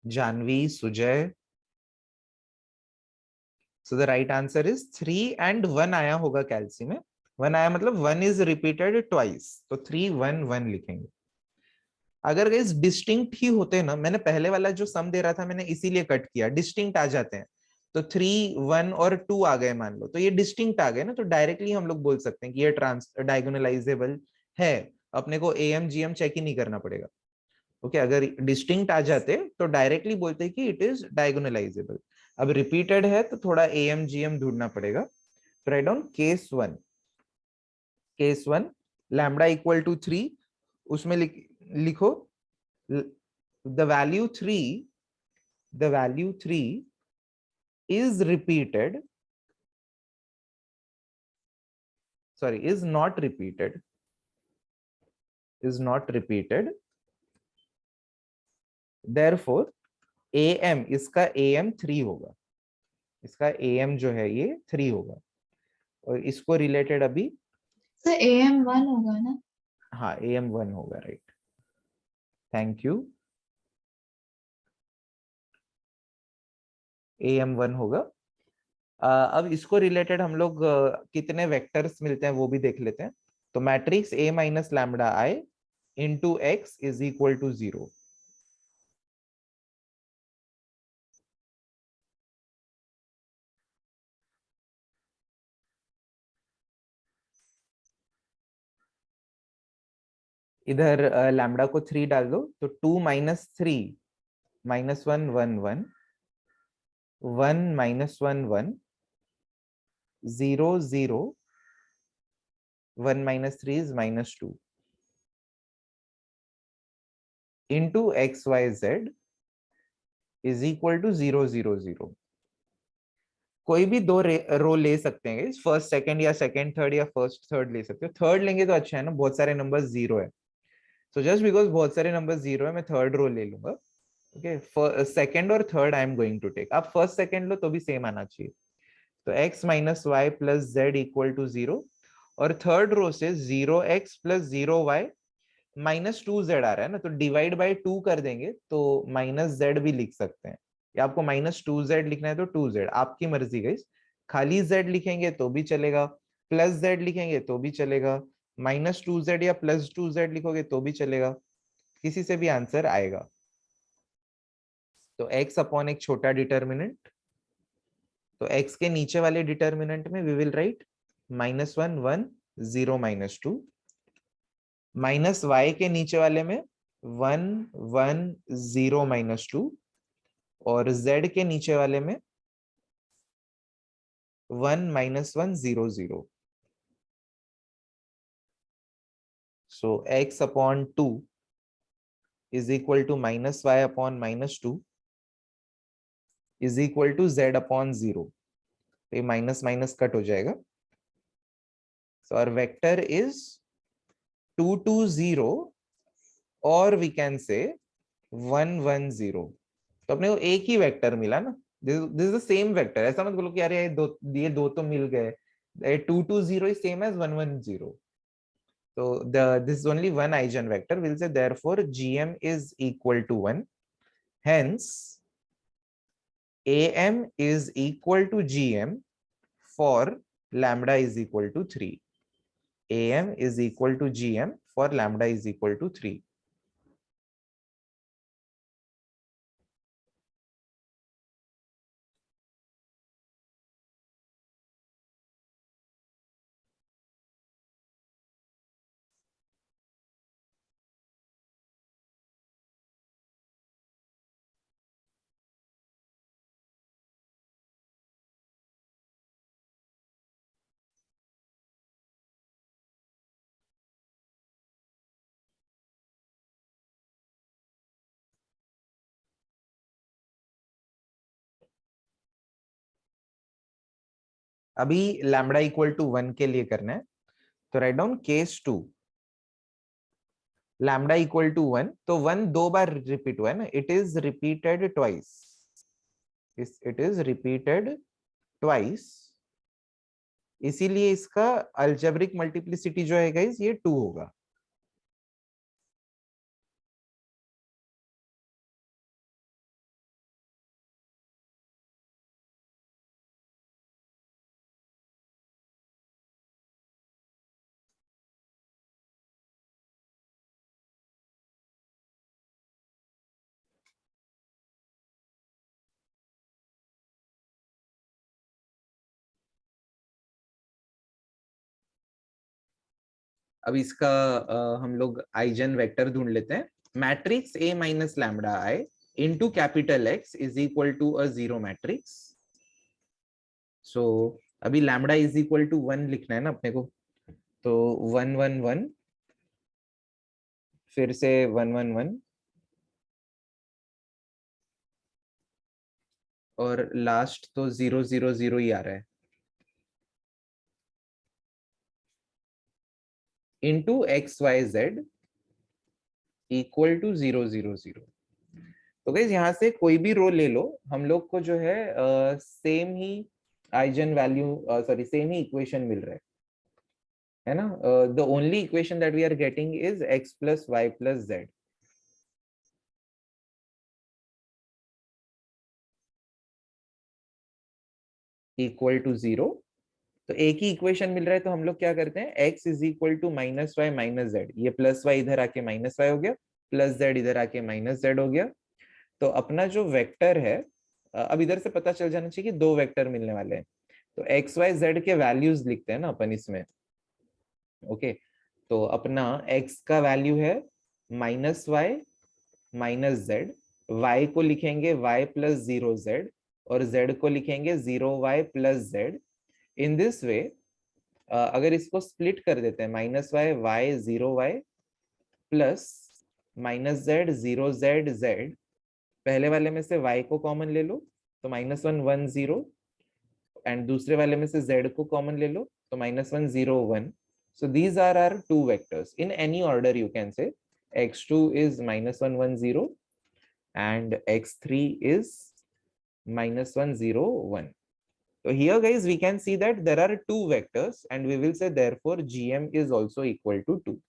Janvi, Sujay. So the right answer is 3 and 1 आया होगा कैल्सी में. 1 आया मतलब 1 is repeated twice. तो 3 1 1 लिखेंगे. अगर गाइस डिस्टिंक्ट ही होते ना, मैंने पहले वाला जो सम दे रहा था मैंने इसीलिए कट किया. डिस्टिंक्ट आ जाते हैं तो 3 1 और 2 आ गए मान लो, तो ये डिस्टिंक्ट आ गए ना, तो डायरेक्टली हम लोग बोल सकते हैं कि ये डायगोनलाइजेबल है. अपने को एएम जीएम चेक ही नहीं करना पड़ेगा. ओके अगर डिस्टिंक्ट आ जाते तो डायरेक्टली बोलते हैं कि इट इज डायगोनलाइजेबल. अब रिपीटेड है तो थोड़ा एएम जीएम ढूंढना पड़ेगा. Right down case 1 lambda equal to 3. उसमें लिखो the value 3 is repeated, sorry is not repeated, therefore am इसका am 3 होगा. इसका am जो है ये 3 होगा. और इसको रिलेटेड अभी सर AM1 होगा ना? हाँ AM1 होगा, राइट, थैंक यू, AM1 होगा। अब इसको रिलेटेड हम लोग कितने वेक्टर्स मिलते हैं वो भी देख लेते हैं। तो matrix A minus lambda I into x is equal to 0। इधर लैम्बडा को 3 डाल दो, तो 2 minus 3 minus 1 1 1 1 minus 1 1 0 0 1 minus 3 is minus 2 into x y z is equal to 0 0 0। कोई भी दो रो ले सकते हैं, फर्स्ट सेकंड या सेकंड थर्ड या फर्स्ट थर्ड ले सकते हो। थर्ड लेंगे तो अच्छा है ना, बहुत सारे नंबर जीरो है, सो जस्ट बिकॉज बहुत सारे नंबर जीरो है मैं थर्ड रो ले लूंगा। ओके, सेकंड और third I am going to take. आप फर्स्ट सेकंड लो तो भी सेम आना चाहिए। तो x minus y plus z equal to 0, और थर्ड रो से 0x plus 0y minus 2z आ रहा है ना, तो डिवाइड बाय 2 कर देंगे तो माइनस z भी लिख सकते हैं, या आपको माइनस 2z लिखना है तो 2z, आपकी मर्जी गई। खाली z लिखेंगे तो भी चलेगा, प्लस z लिखेंगे तो भी चलेगा, माइनस 2z या प्लस 2z लिखोगे तो भी चलेगा, किसी से भी आंसर आएगा। तो x अपॉन एक छोटा डिटर्मिनेंट, तो x के नीचे वाले डिटर्मिनेंट में we will write -1 1 0 -2, minus y के नीचे वाले में 1 1 0 -2, और z के नीचे वाले में 1 -1 0 0। So x upon 2 is equal to minus y upon -2 is equal to z upon 0। तो ये माइनस माइनस कट हो जाएगा। So our vector is 2 2 0, और we can say 1 1 0। तो अपने को एक ही वेक्टर मिला ना, this is the same vector. ऐसा मत बोलो कि यार ये दो तो मिल गए, 2 2 0 is same as 1 1 0। So this is only one eigenvector, we'll say therefore gm is equal to 1, hence am is equal to gm for lambda is equal to 3। am is equal to gm for lambda is equal to 3। अभी lambda equal to 1 के लिए करना है, तो right down case 2, lambda equal to 1, तो 1 दो बार repeat हुआ है ना, it is repeated twice, it is repeated twice, इसीलिए इसका अल्जेब्रिक मल्टीप्लिसिटी जो है गाइस ये 2 होगा। अब इसका हम लोग आइजन वेक्टर ढूंढ लेते हैं। Matrix A minus lambda I into capital X is equal to a zero matrix. So अभी लैम्बडा इज इक्वल टू 1 लिखना है ना अपने को, तो 1 1 1 फिर से 1 1 1 और लास्ट तो 0 0 0 ही आ रहा है, into x y z equal to 0 0 0। तो गाइस यहाँ से कोई भी रो ले लो, हम लोग को जो है सेम ही आइजन वैल्यू सॉरी सेम ही इक्वेशन मिल रहा है ना. The only equation that we are getting is x plus y plus z. Equal to 0. तो एक ही इक्वेशन मिल रहा है, तो हम लोग क्या करते हैं, x is equal to minus y minus z. ये प्लस वाई इधर आके माइनस वाई हो गया, प्लस जेड इधर आके माइनस जेड हो गया. तो अपना जो वेक्टर है, अब इधर से पता चल जाना चाहिए कि दो वेक्टर मिलने वाले हैं. तो एक्स वाई जेड के वैल्यूज लिखते हैं ना अपन इसमें. ओके, तो अपना x का वैल्यू है minus y minus z, y को लिखेंगे y प्लस 0z और z को लिखेंगे 0y plus z. In this way अगर इसको स्प्लिट कर देते हैं, minus y y 0y plus minus z 0z, पहले वाले में से y को कॉमन ले लो तो -1 1 0, एंड दूसरे वाले में से z को कॉमन ले लो तो -1 0 1. So these are our two vectors. In any order you can say x2 is -1 1 0 and x3 is -1 0 1. So here guys we can see that there are two vectors and we will say therefore GM is also equal to 2.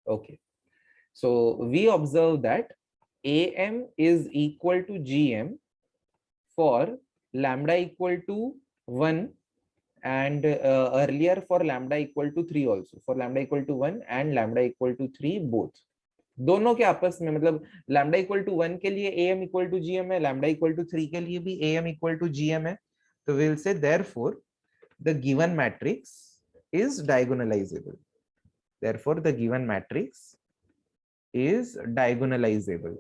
Okay, so we observe that AM is equal to GM for lambda equal to 1 and earlier for lambda equal to 3 also, for lambda equal to 1 and lambda equal to 3 both. दोनों के आपस में, मतलब lambda equal to 1 के लिए am equal to gm है, lambda equal to 3 के लिए भी am इक्वल टू gm है. तो we'll say therefore the given matrix is diagonalizable. Therefore the given matrix is diagonalizable.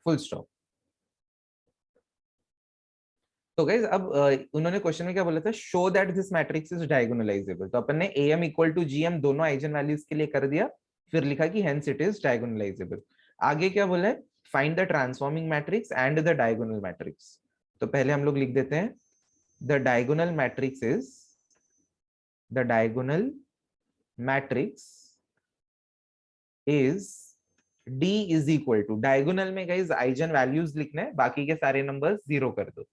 Full stop. तो गाइज अब उन्होंने क्वेश्चन में क्या बोला था, show that this matrix is diagonalizable. तो अपन ने am इक्वल टू gm दोनों आइजन वैल्यूज के लिए कर दिया, फिर लिखा कि हेंस इट इज डायगोनलाइजेबल. आगे क्या बोला है, find the transforming matrix and the diagonal matrix. तो पहले हम लोग लिख देते हैं the diagonal matrix is, the diagonal matrix is D is equal to, diagonal में गाइज आइजन वैल्यूज लिखना है, बाकी के सारे नंबर्स जीरो कर दो.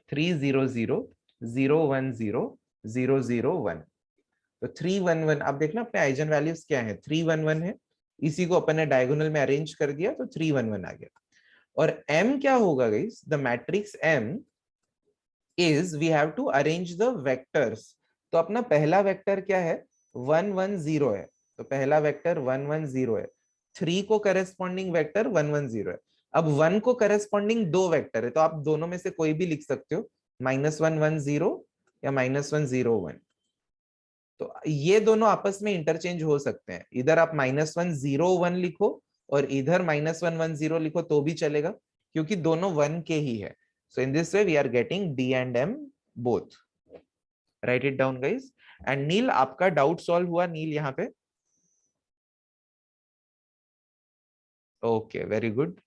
3 0 0 0 1 0 0 0 1. तो 3 1 1, अब देखना अपने आइजन वैल्यूज क्या है, 3 1 1 है, इसी को अपन ने डायगोनल में अरेंज कर दिया तो 3 1 1 आ गया. और M क्या होगा guys, the matrix M is we have to arrange the vectors. तो अपना पहला वेक्टर क्या है, 1 1 0 है, तो पहला वेक्टर 1 1 0 है. 3 को करेस्पॉन्डिंग वेक्टर 1 1 0 है. अब 1 को करेस्पॉन्डिंग दो वेक्टर है, तो आप दोनों में से कोई भी लिख सकते हो, -1 1 0 या -1 0 1. तो ये दोनों आपस में इंटरचेंज हो सकते हैं, इधर आप -1 0 1 लिखो और इधर -1 1 0 लिखो तो भी चलेगा, क्योंकि दोनों 1 के ही है. So in this way we are getting D and M both. Write it down guys. And Neel, आपका डाउट सॉल्व हुआ नील यहाँ पे? Okay, very good.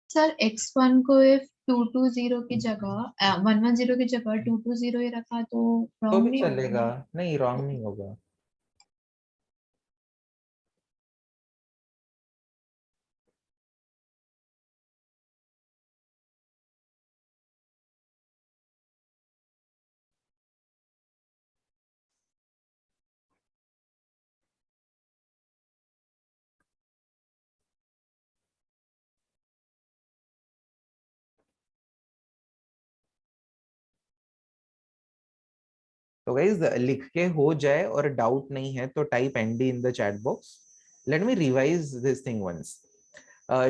Sir x1 को if 220 की जगह 110 की जगह 220 ही रखा तो तो wrong भी नहीं होगा चलेगा, ना? नहीं रॉन्ग नहीं होगा. तो गाइस लिख के हो जाए और डाउट नहीं है तो type ND in the chat box. Let me revise this thing once.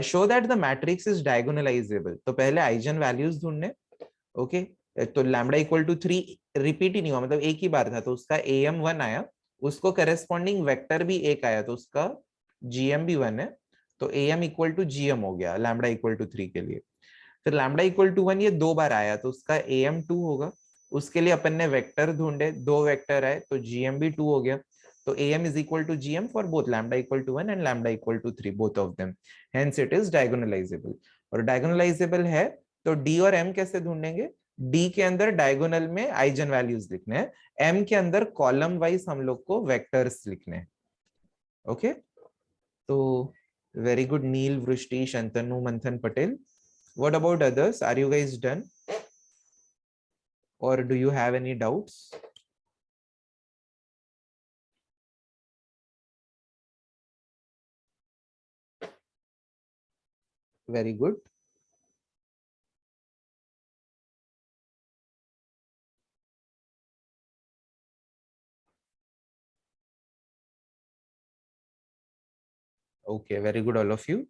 Show that the matrix is diagonalizable. तो पहले आइजन वैल्यूज ढूंढने. ओके, तो लैम्डा इक्वल टू 3 रिपीट ही नहीं हुआ, मतलब एक ही बार था, तो उसका AM 1 आया, उसको करेस्पॉन्डिंग वेक्टर भी एक आया तो उसका जीएम भी 1 है, तो एएम इक्वल टू जीएम हो गया लैम्बडा इक्वल टू 3 के लिए। फिर लैम्बडा इक्वल टू 1 ये 2 बार आया तो उसका एएम 2 होगा, उसके लिए अपन ने वेक्टर ढूंढे, 2 वेक्टर आए तो जीएम भी 2 हो गया, तो am is equal to gm for both lambda equal to 1 and lambda equal to 3 both of them, hence it is diagonalizable। और diagonalizable है तो d और m कैसे ढूंढेंगे, d के अंदर डायगोनल में आइजन वैल्यूज लिखने हैं, m के अंदर कॉलम वाइज हम लोग को वेक्टर्स लिखने हैं। ओके तो वेरी गुड नील, वृष्टि, शंतनु, मंथन, Patel. What about others? Are you guys done? Or do you have any doubts? Very good. Okay, very good, all of you.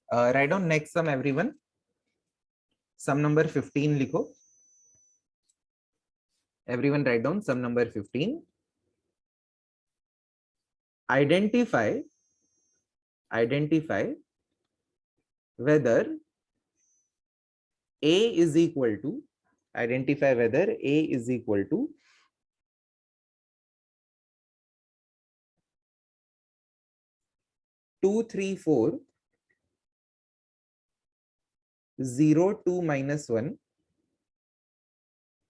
Write down next sum, everyone. Sum number 15 लिखो. Everyone write down sum number 15. Identify whether A is equal to, identify whether A is equal to 2, 3, 4, 0, 2, minus 1,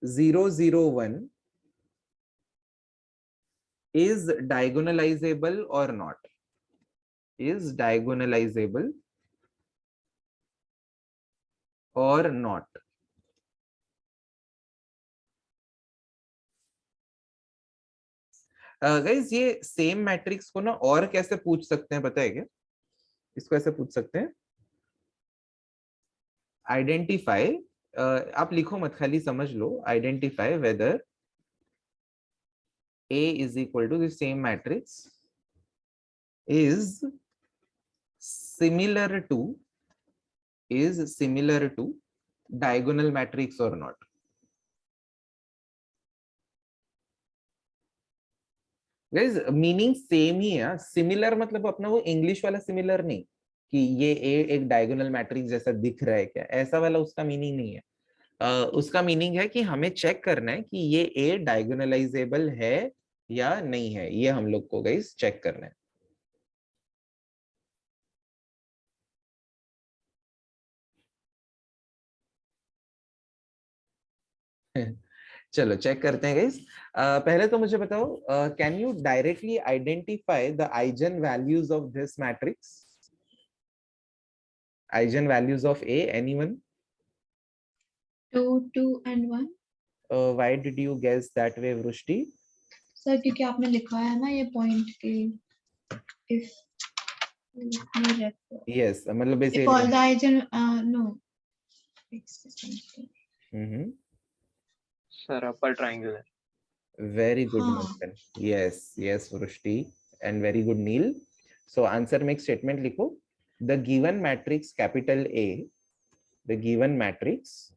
0, 0, 1 is diagonalizable or not, is diagonalizable or not. Guys ये same matrix को ना और कैसे पूछ सकते हैं पता है क्या, इसको ऐसे पूछ सकते हैं, आइडेंटिफाई, आप लिखो मत खाली समझ लो, identify whether A is equal to the same matrix is similar to diagonal matrix or not. Guys meaning same ही है, सिमिलर मतलब अपना वो इंग्लिश वाला सिमिलर नहीं कि ये ए एक डायगोनल मैट्रिक्स जैसा दिख रहा है क्या, ऐसा वाला उसका मीनिंग नहीं है। उसका मीनिंग है कि हमें चेक करना है कि ये ए डायगोनलाइजेबल है या नहीं है, ये हम लोग को गाइस चेक करना है। चलो चेक करते हैं गाइस। पहले तो मुझे बताओ, can you directly identify the eigen values of this matrix, eigen values of A, anyone? 2, 2 and 1. Why did you guess that way, वृष्टि? सर क्योंकि आपने लिखा है ना ये पॉइंट के if yes मतलब if all the eigen no Sir, upper triangular. very good Manthan. yes Vrushti and very good Neil. So answer make statement लिखो, the given matrix capital A, the given matrix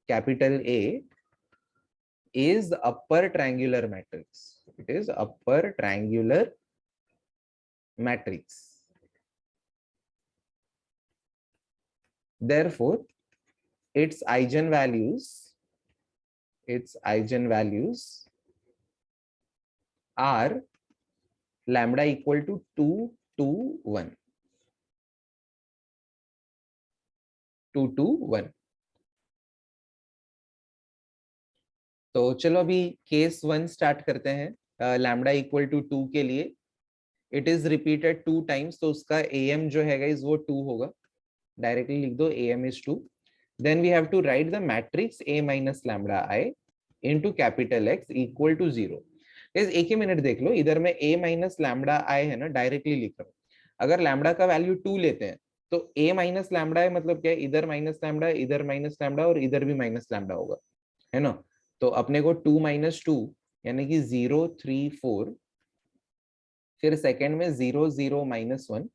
capital A is upper triangular matrix, it is upper triangular matrix, therefore its eigenvalues are lambda equal to 2, 2, 1, 2, 2, 1। तो चलो अभी case 1 start करते हैं। Lambda equal to 2 के लिए it is repeated 2 times, तो उसका am जो है गाइस वो 2 होगा, डायरेक्टली लिख दो am is 2। Then we have to write the matrix a minus lambda i into capital X equal to 0। Guys एक ही मिनट देख लो, इधर में a माइनस लैम्बडा i है ना, डायरेक्टली लिख रहा हूँ, अगर लैम्बडा का वैल्यू 2 लेते हैं तो a माइनस लैम्बडा है, मतलब क्या है, इधर माइनस लैम्बडा, इधर माइनस लैम्बडा और इधर भी माइनस लैम्बडा होगा, है ना। तो अपने को 2 माइनस 2 यानी कि 0 3 4, फिर सेकंड में 0 0 माइनस 1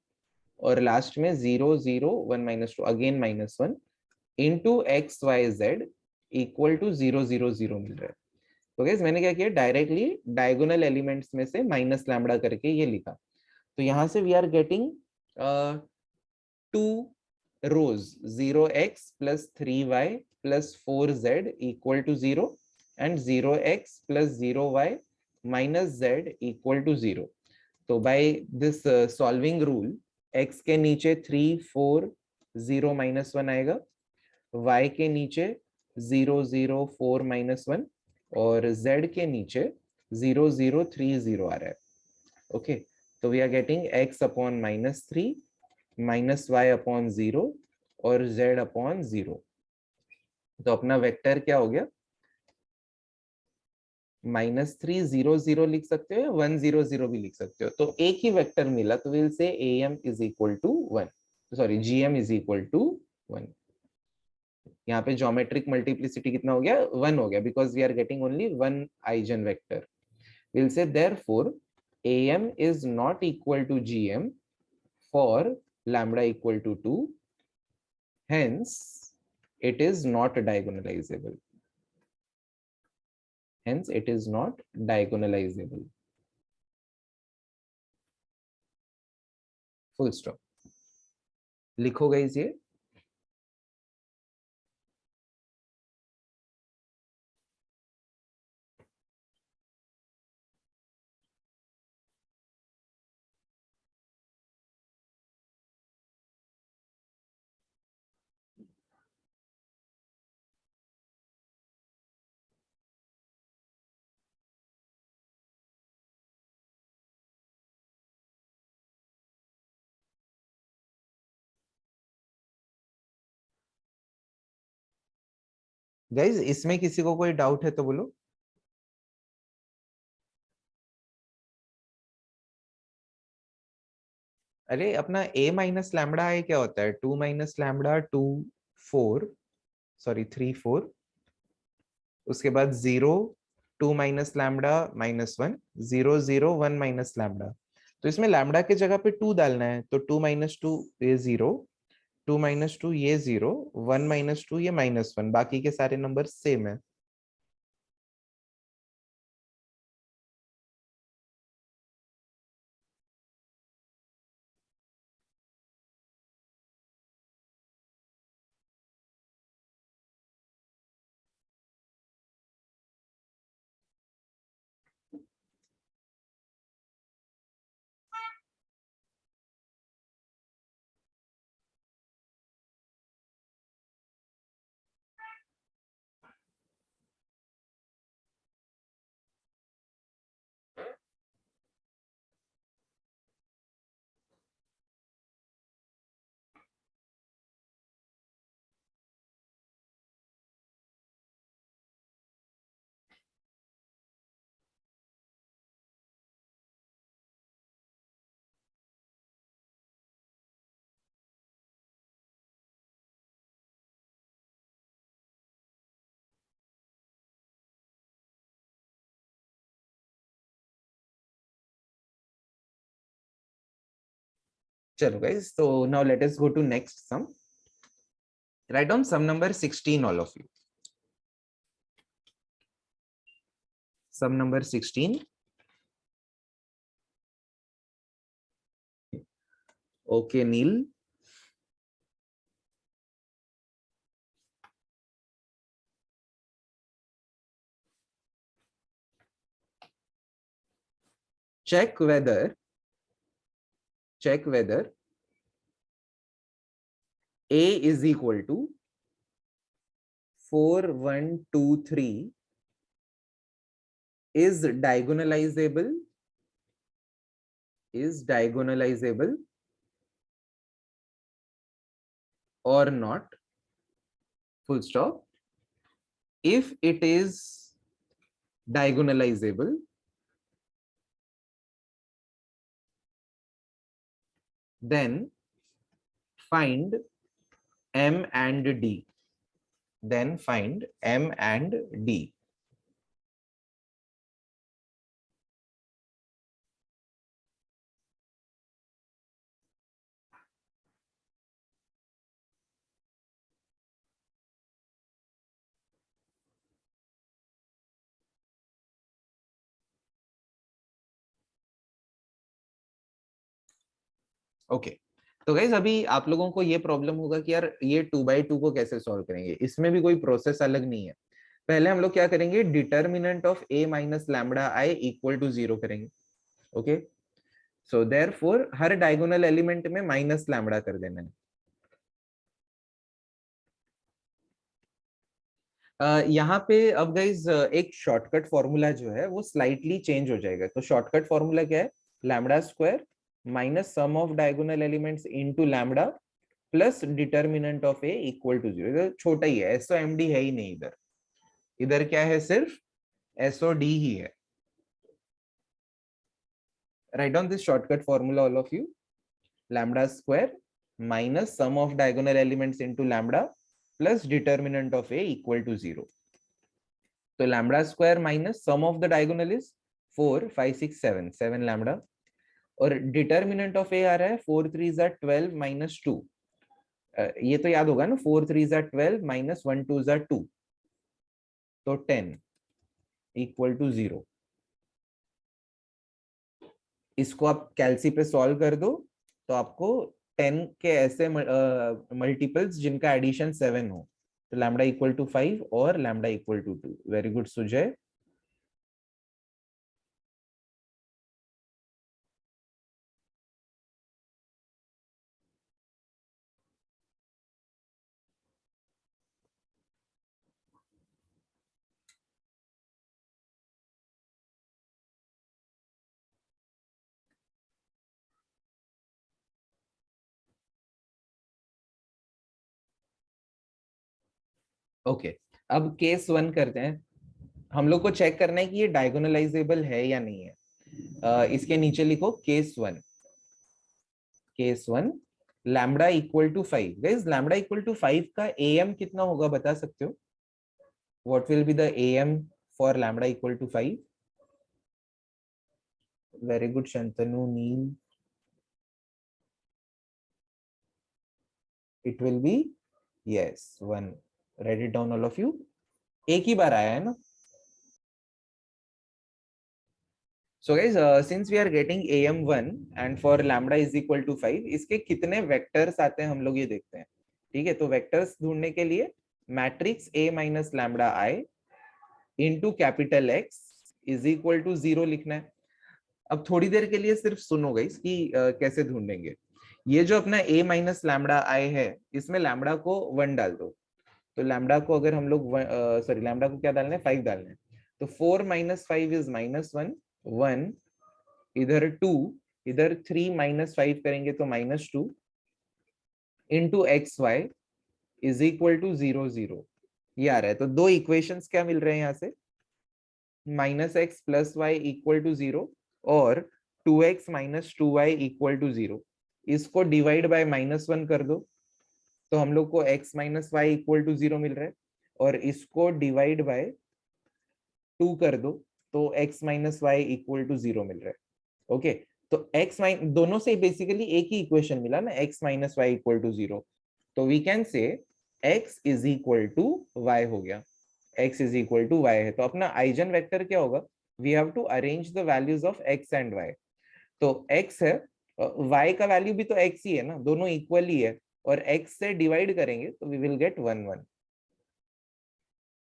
और लास्ट में 0 0 1 minus 2 again minus 1 into x y z equal to 0 0 0 मिल रहा है। तो गाइस मैंने क्या किया, डायरेक्टली डायगोनल एलिमेंट्स में से माइनस लैम्बडा करके ये लिखा। तो यहाँ से we are getting 2 rows 0x plus 3y plus 4z equal to 0 and 0x plus 0y minus z equal to 0. तो by this solving rule x के नीचे 3 4 0 minus 1 आएगा, y के नीचे 0 0 4 minus 1 और z के नीचे 0 0 3 0 आ रहा है। ओके, तो we are getting x upon -3 minus y upon 0 और z अपॉन 0। तो अपना वेक्टर क्या हो गया, -3 0 0 लिख सकते हो, 1 0 0 भी लिख सकते हो। तो एक ही वेक्टर मिला, तो will say am is equal to 1, sorry gm is equal to 1। यहाँ पे ज्योमेट्रिक मल्टीप्लिसिटी कितना हो गया, 1 हो गया, because we are getting only 1 eigen vector. Will say therefore am is not equal to gm for lambda equal to 2, hence it is not diagonalizable. Hence it is not diagonalizable. Full stop. लिखो guys ये। Guys इसमें किसी को कोई doubt है तो बोलो। अरे अपना a माइनस लैम्बडा है क्या होता है, 2 माइनस लैम्बडा 2 4, सॉरी 3 4, उसके बाद 0 2 माइनस लैम्बडा -1 0 0 1 माइनस लैम्बडा। तो इसमें लैम्बडा के जगह पे 2 डालना है, तो 2 माइनस 2 ये 0, 2 माइनस 2 ये 0, 1 माइनस 2 ये -1, बाकी के सारे नंबर सेम है। चलो guys, so now let us go to next sum. Write down sum number 16, all of you. Sum number 16. Okay, Neil. Check whether a is equal to 4 1 2 3 is diagonalizable or not, full stop. If it is diagonalizable, then find M and D. Then find M and D. Okay तो guys अभी आप लोगों को ये problem होगा कि यार ये 2/2 को कैसे सॉल्व करेंगे। इसमें भी कोई प्रोसेस अलग नहीं है। पहले हम लोग क्या करेंगे, determinant of a minus lambda I equal to 0 करेंगे। ओके सो देयरफॉर हर डायगोनल एलिमेंट में माइनस लैम्बडा कर देना है। यहाँ पे अब गाइज एक शॉर्टकट फॉर्मूला जो है वो स्लाइटली चेंज हो जाएगा। तो शॉर्टकट फॉर्मूला क्या है, lambda square minus sum of diagonal elements into lambda plus determinant of A equal to 0। इधर छोटा ही है, एसओ एमडी है ही नहीं इधर। इधर क्या है, सिर्फ एसओ डी ही है। Right down this shortcut formula all of you. Lambda square minus sum of diagonal elements into lambda plus determinant of A equal to 0। तो lambda square minus sum of the diagonal is 4 5 6 7 7 lambda और determinant of A आ रहा है 4 3 12 minus 2। ये तो याद होगा ना, 4 3 12 माइनस 1 2 2 तो 10 इक्वल टू 0। इसको आप कैलसी पे सॉल्व कर दो तो आपको 10 के ऐसे मल्टीपल्स जिनका एडिशन 7 हो। तो लैम्बडा इक्वल टू 5 और lambda equal to 2। Very good Sujay. Okay अब केस 1 करते हैं। हम लोग को चेक करना है कि ये डायगोनलाइजेबल है या नहीं है। इसके नीचे लिखो case 1। Case 1 lambda equal to 5। Guys lambda equal to 5 का एएम कितना होगा बता सकते हो? What will be the AM for lambda equal to 5? Very good Shantanu Neel. It will be yes 1। Right it down all of you. एक ही बार आया है ना। So guys, since we are getting AM1 and for lambda is equal to 5, इसके कितने vectors आते हैं हम लोग ये देखते हैं। ठीक है, तो वेक्टर्स ढूंढने के लिए matrix A minus lambda I into capital X is equal to 0 लिखना है। अब थोड़ी देर के लिए सिर्फ सुनो गाइस कि कैसे ढूंढेंगे। ये जो अपना A माइनस लैम्बडा आई है इसमें लैम्बडा को 1 डाल दो। तो लैम्बडा को अगर हम लोग सॉरी लैम्बडा को क्या डालना है, 5 डालना है। तो 4 माइनस 5 इज माइनस 1 1, इधर 2, इधर 3 माइनस 5 करेंगे तो minus 2 into x y is equal to 0 0। ये आ रहा है। तो दो इक्वेशंस क्या मिल रहे हैं यहाँ से, minus x plus y equal to 0 और 2x minus 2y equal to 0। इसको डिवाइड बाय -1 कर दो तो हम लोग को x minus y equal to 0 मिल रहा है और इसको डिवाइड बाय 2 कर दो तो x minus y equal to 0 मिल रहा है। ओके तो x माइन दोनों से बेसिकली एक ही इक्वेशन मिला ना, x minus y equal to 0। तो we can say x is equal to y हो गया। x is equal to y है तो अपना आइजन वेक्टर क्या होगा, we have to arrange the values of x and y। तो x है, y का वैल्यू भी तो x ही है ना, दोनों इक्वल ही है और x से डिवाइड करेंगे तो we will get 1 1।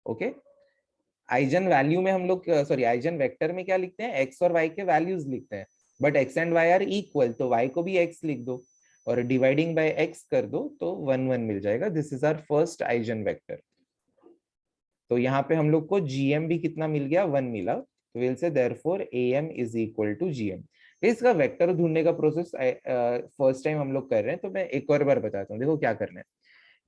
Okay eigen value में हम लोग सॉरी आइजन वेक्टर में क्या लिखते हैं, x और y के वैल्यूज लिखते हैं, but x and y are equal तो y को भी x लिख दो और डिवाइडिंग बाय x कर दो तो 1 1 मिल जाएगा। This is our first eigen vector. तो यहाँ पे हम लोग को gm भी कितना मिल गया, 1 मिला। तो will say therefore am is equal to gm। इसका वेक्टर ढूंढने का प्रोसेस फर्स्ट टाइम हम लोग कर रहे हैं तो मैं एक और बार बताता हूँ। देखो क्या करना है,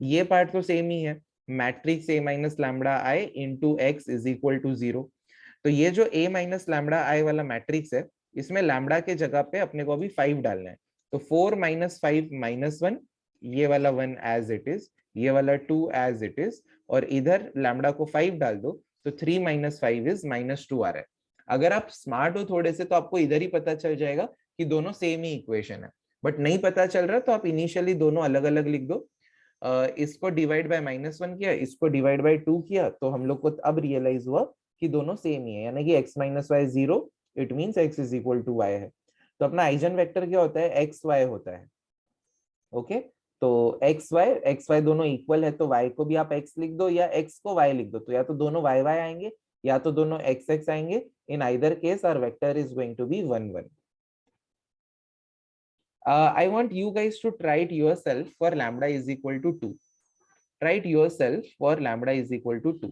ये पार्ट तो सेम ही है, matrix a minus lambda I into x is equal to 0। तो ये जो a माइनस लैम्बडा आई वाला मैट्रिक्स है इसमें लैम्बडा के जगह पे अपने को अभी 5 डालना है। तो 4 - 5 -1, ये वाला 1 एज इट इज, ये वाला 2 एज इट इज, और इधर लैम्डा को 5 डाल दो, तो 3 - 5 इज -2 आ रहा है। अगर आप स्मार्ट हो थोड़े से तो आपको इधर ही पता चल जाएगा कि दोनों सेम ही इक्वेशन है, बट नहीं पता चल रहा तो आप इनिशियली दोनों अलग अलग लिख दो। इसको डिवाइड बाय -1 किया, इसको डिवाइड बाय 2 किया, तो हम लोग को अब रियलाइज हुआ कि दोनों सेम ही है, यानी कि x - y 0, it means x is equal to y है। तो अपना आइजन वेक्टर क्या होता है, x y होता है। ओके, तो x y दोनों इक्वल है, तो y को भी आप x लिख दो या x को y लिख दो, तो या तो दोनों y y आएंगे या तो दोनों x x आएंगे। In either case our vector is going to be 1 1। I want you guys to try it yourself for lambda is equal to 2. Try it yourself for lambda is equal to 2.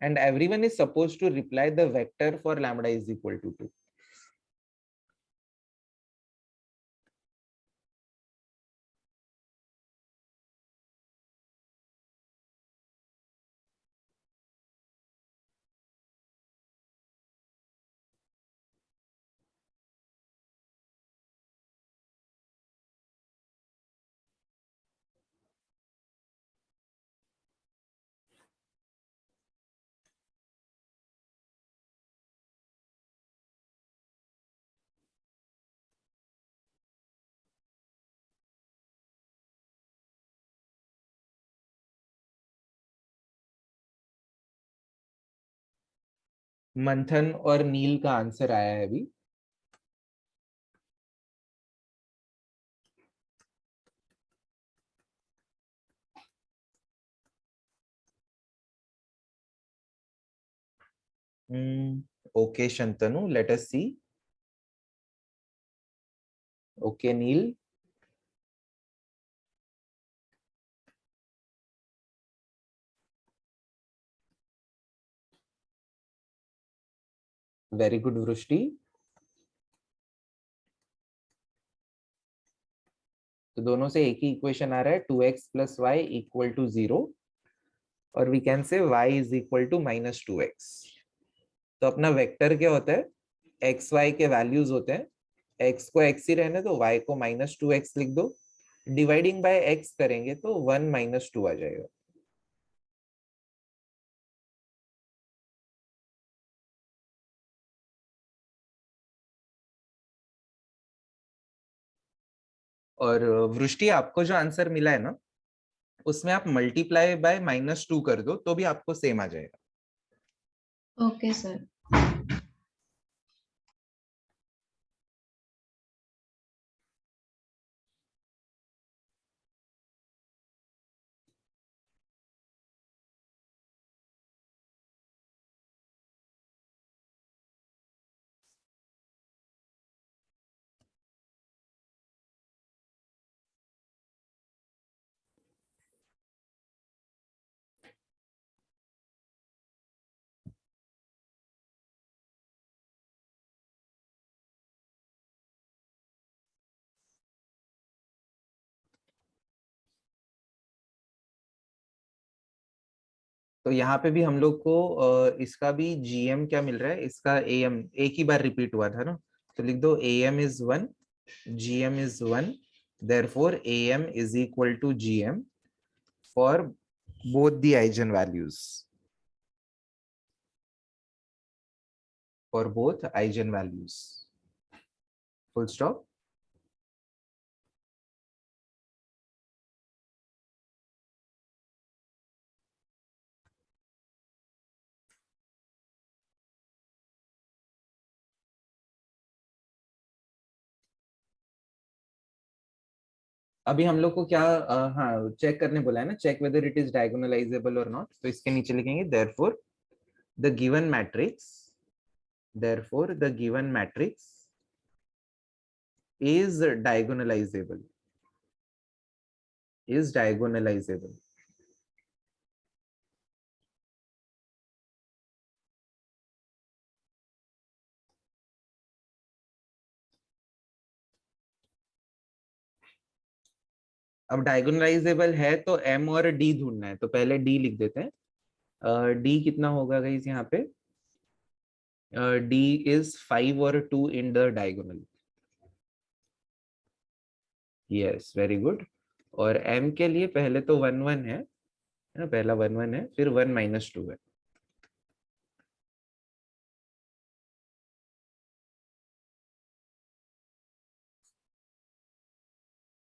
And everyone is supposed to reply the vector for lambda is equal to 2. मंथन और नील का answer आया है अभी। Okay, Shantanu, let us see. Okay, Neil. Very good, Vrushti. तो दोनों से एक ही इक्वेशन आ रहा है, 2x + y = 0, और we can say y is equal to -2x। तो अपना वेक्टर क्या होता है, एक्स वाई के वैल्यूज होते हैं, x को x ही रहने दो, y को -2x लिख दो, डिवाइडिंग बाय x करेंगे तो 1 - 2 आ जाएगा। और वृष्टि, आपको जो आंसर मिला है ना, उसमें आप मल्टीप्लाई बाय -2 कर दो तो भी आपको सेम आ जाएगा। Okay sir. तो यहाँ पे भी हम लोग को इसका भी जीएम क्या मिल रहा है, इसका एएम एक ही बार रिपीट हुआ था ना, तो लिख दो AM is 1, GM is 1, therefore AM is equal to GM for both the eigen values, for both eigen values, full stop. अभी हम लोग को क्या हाँ चेक करने बोला है ना, check whether it is diagonalisable और नॉट। तो इसके नीचे लिखेंगे therefore the given matrix, therefore the given matrix is diagonalizable, is diagonalizable। अब डायगोनलाइजेबल है तो m और d ढूंढना है, तो पहले d लिख देते हैं। d कितना होगा गाइस यहाँ पे, D is 5 or 2 in the diagonal. Yes, very good. और M के लिए पहले तो 1 1 है ना, पहला 1 1 है, फिर 1 minus 2 है.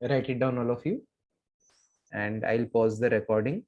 Write it down, all of you, and I'll pause the recording.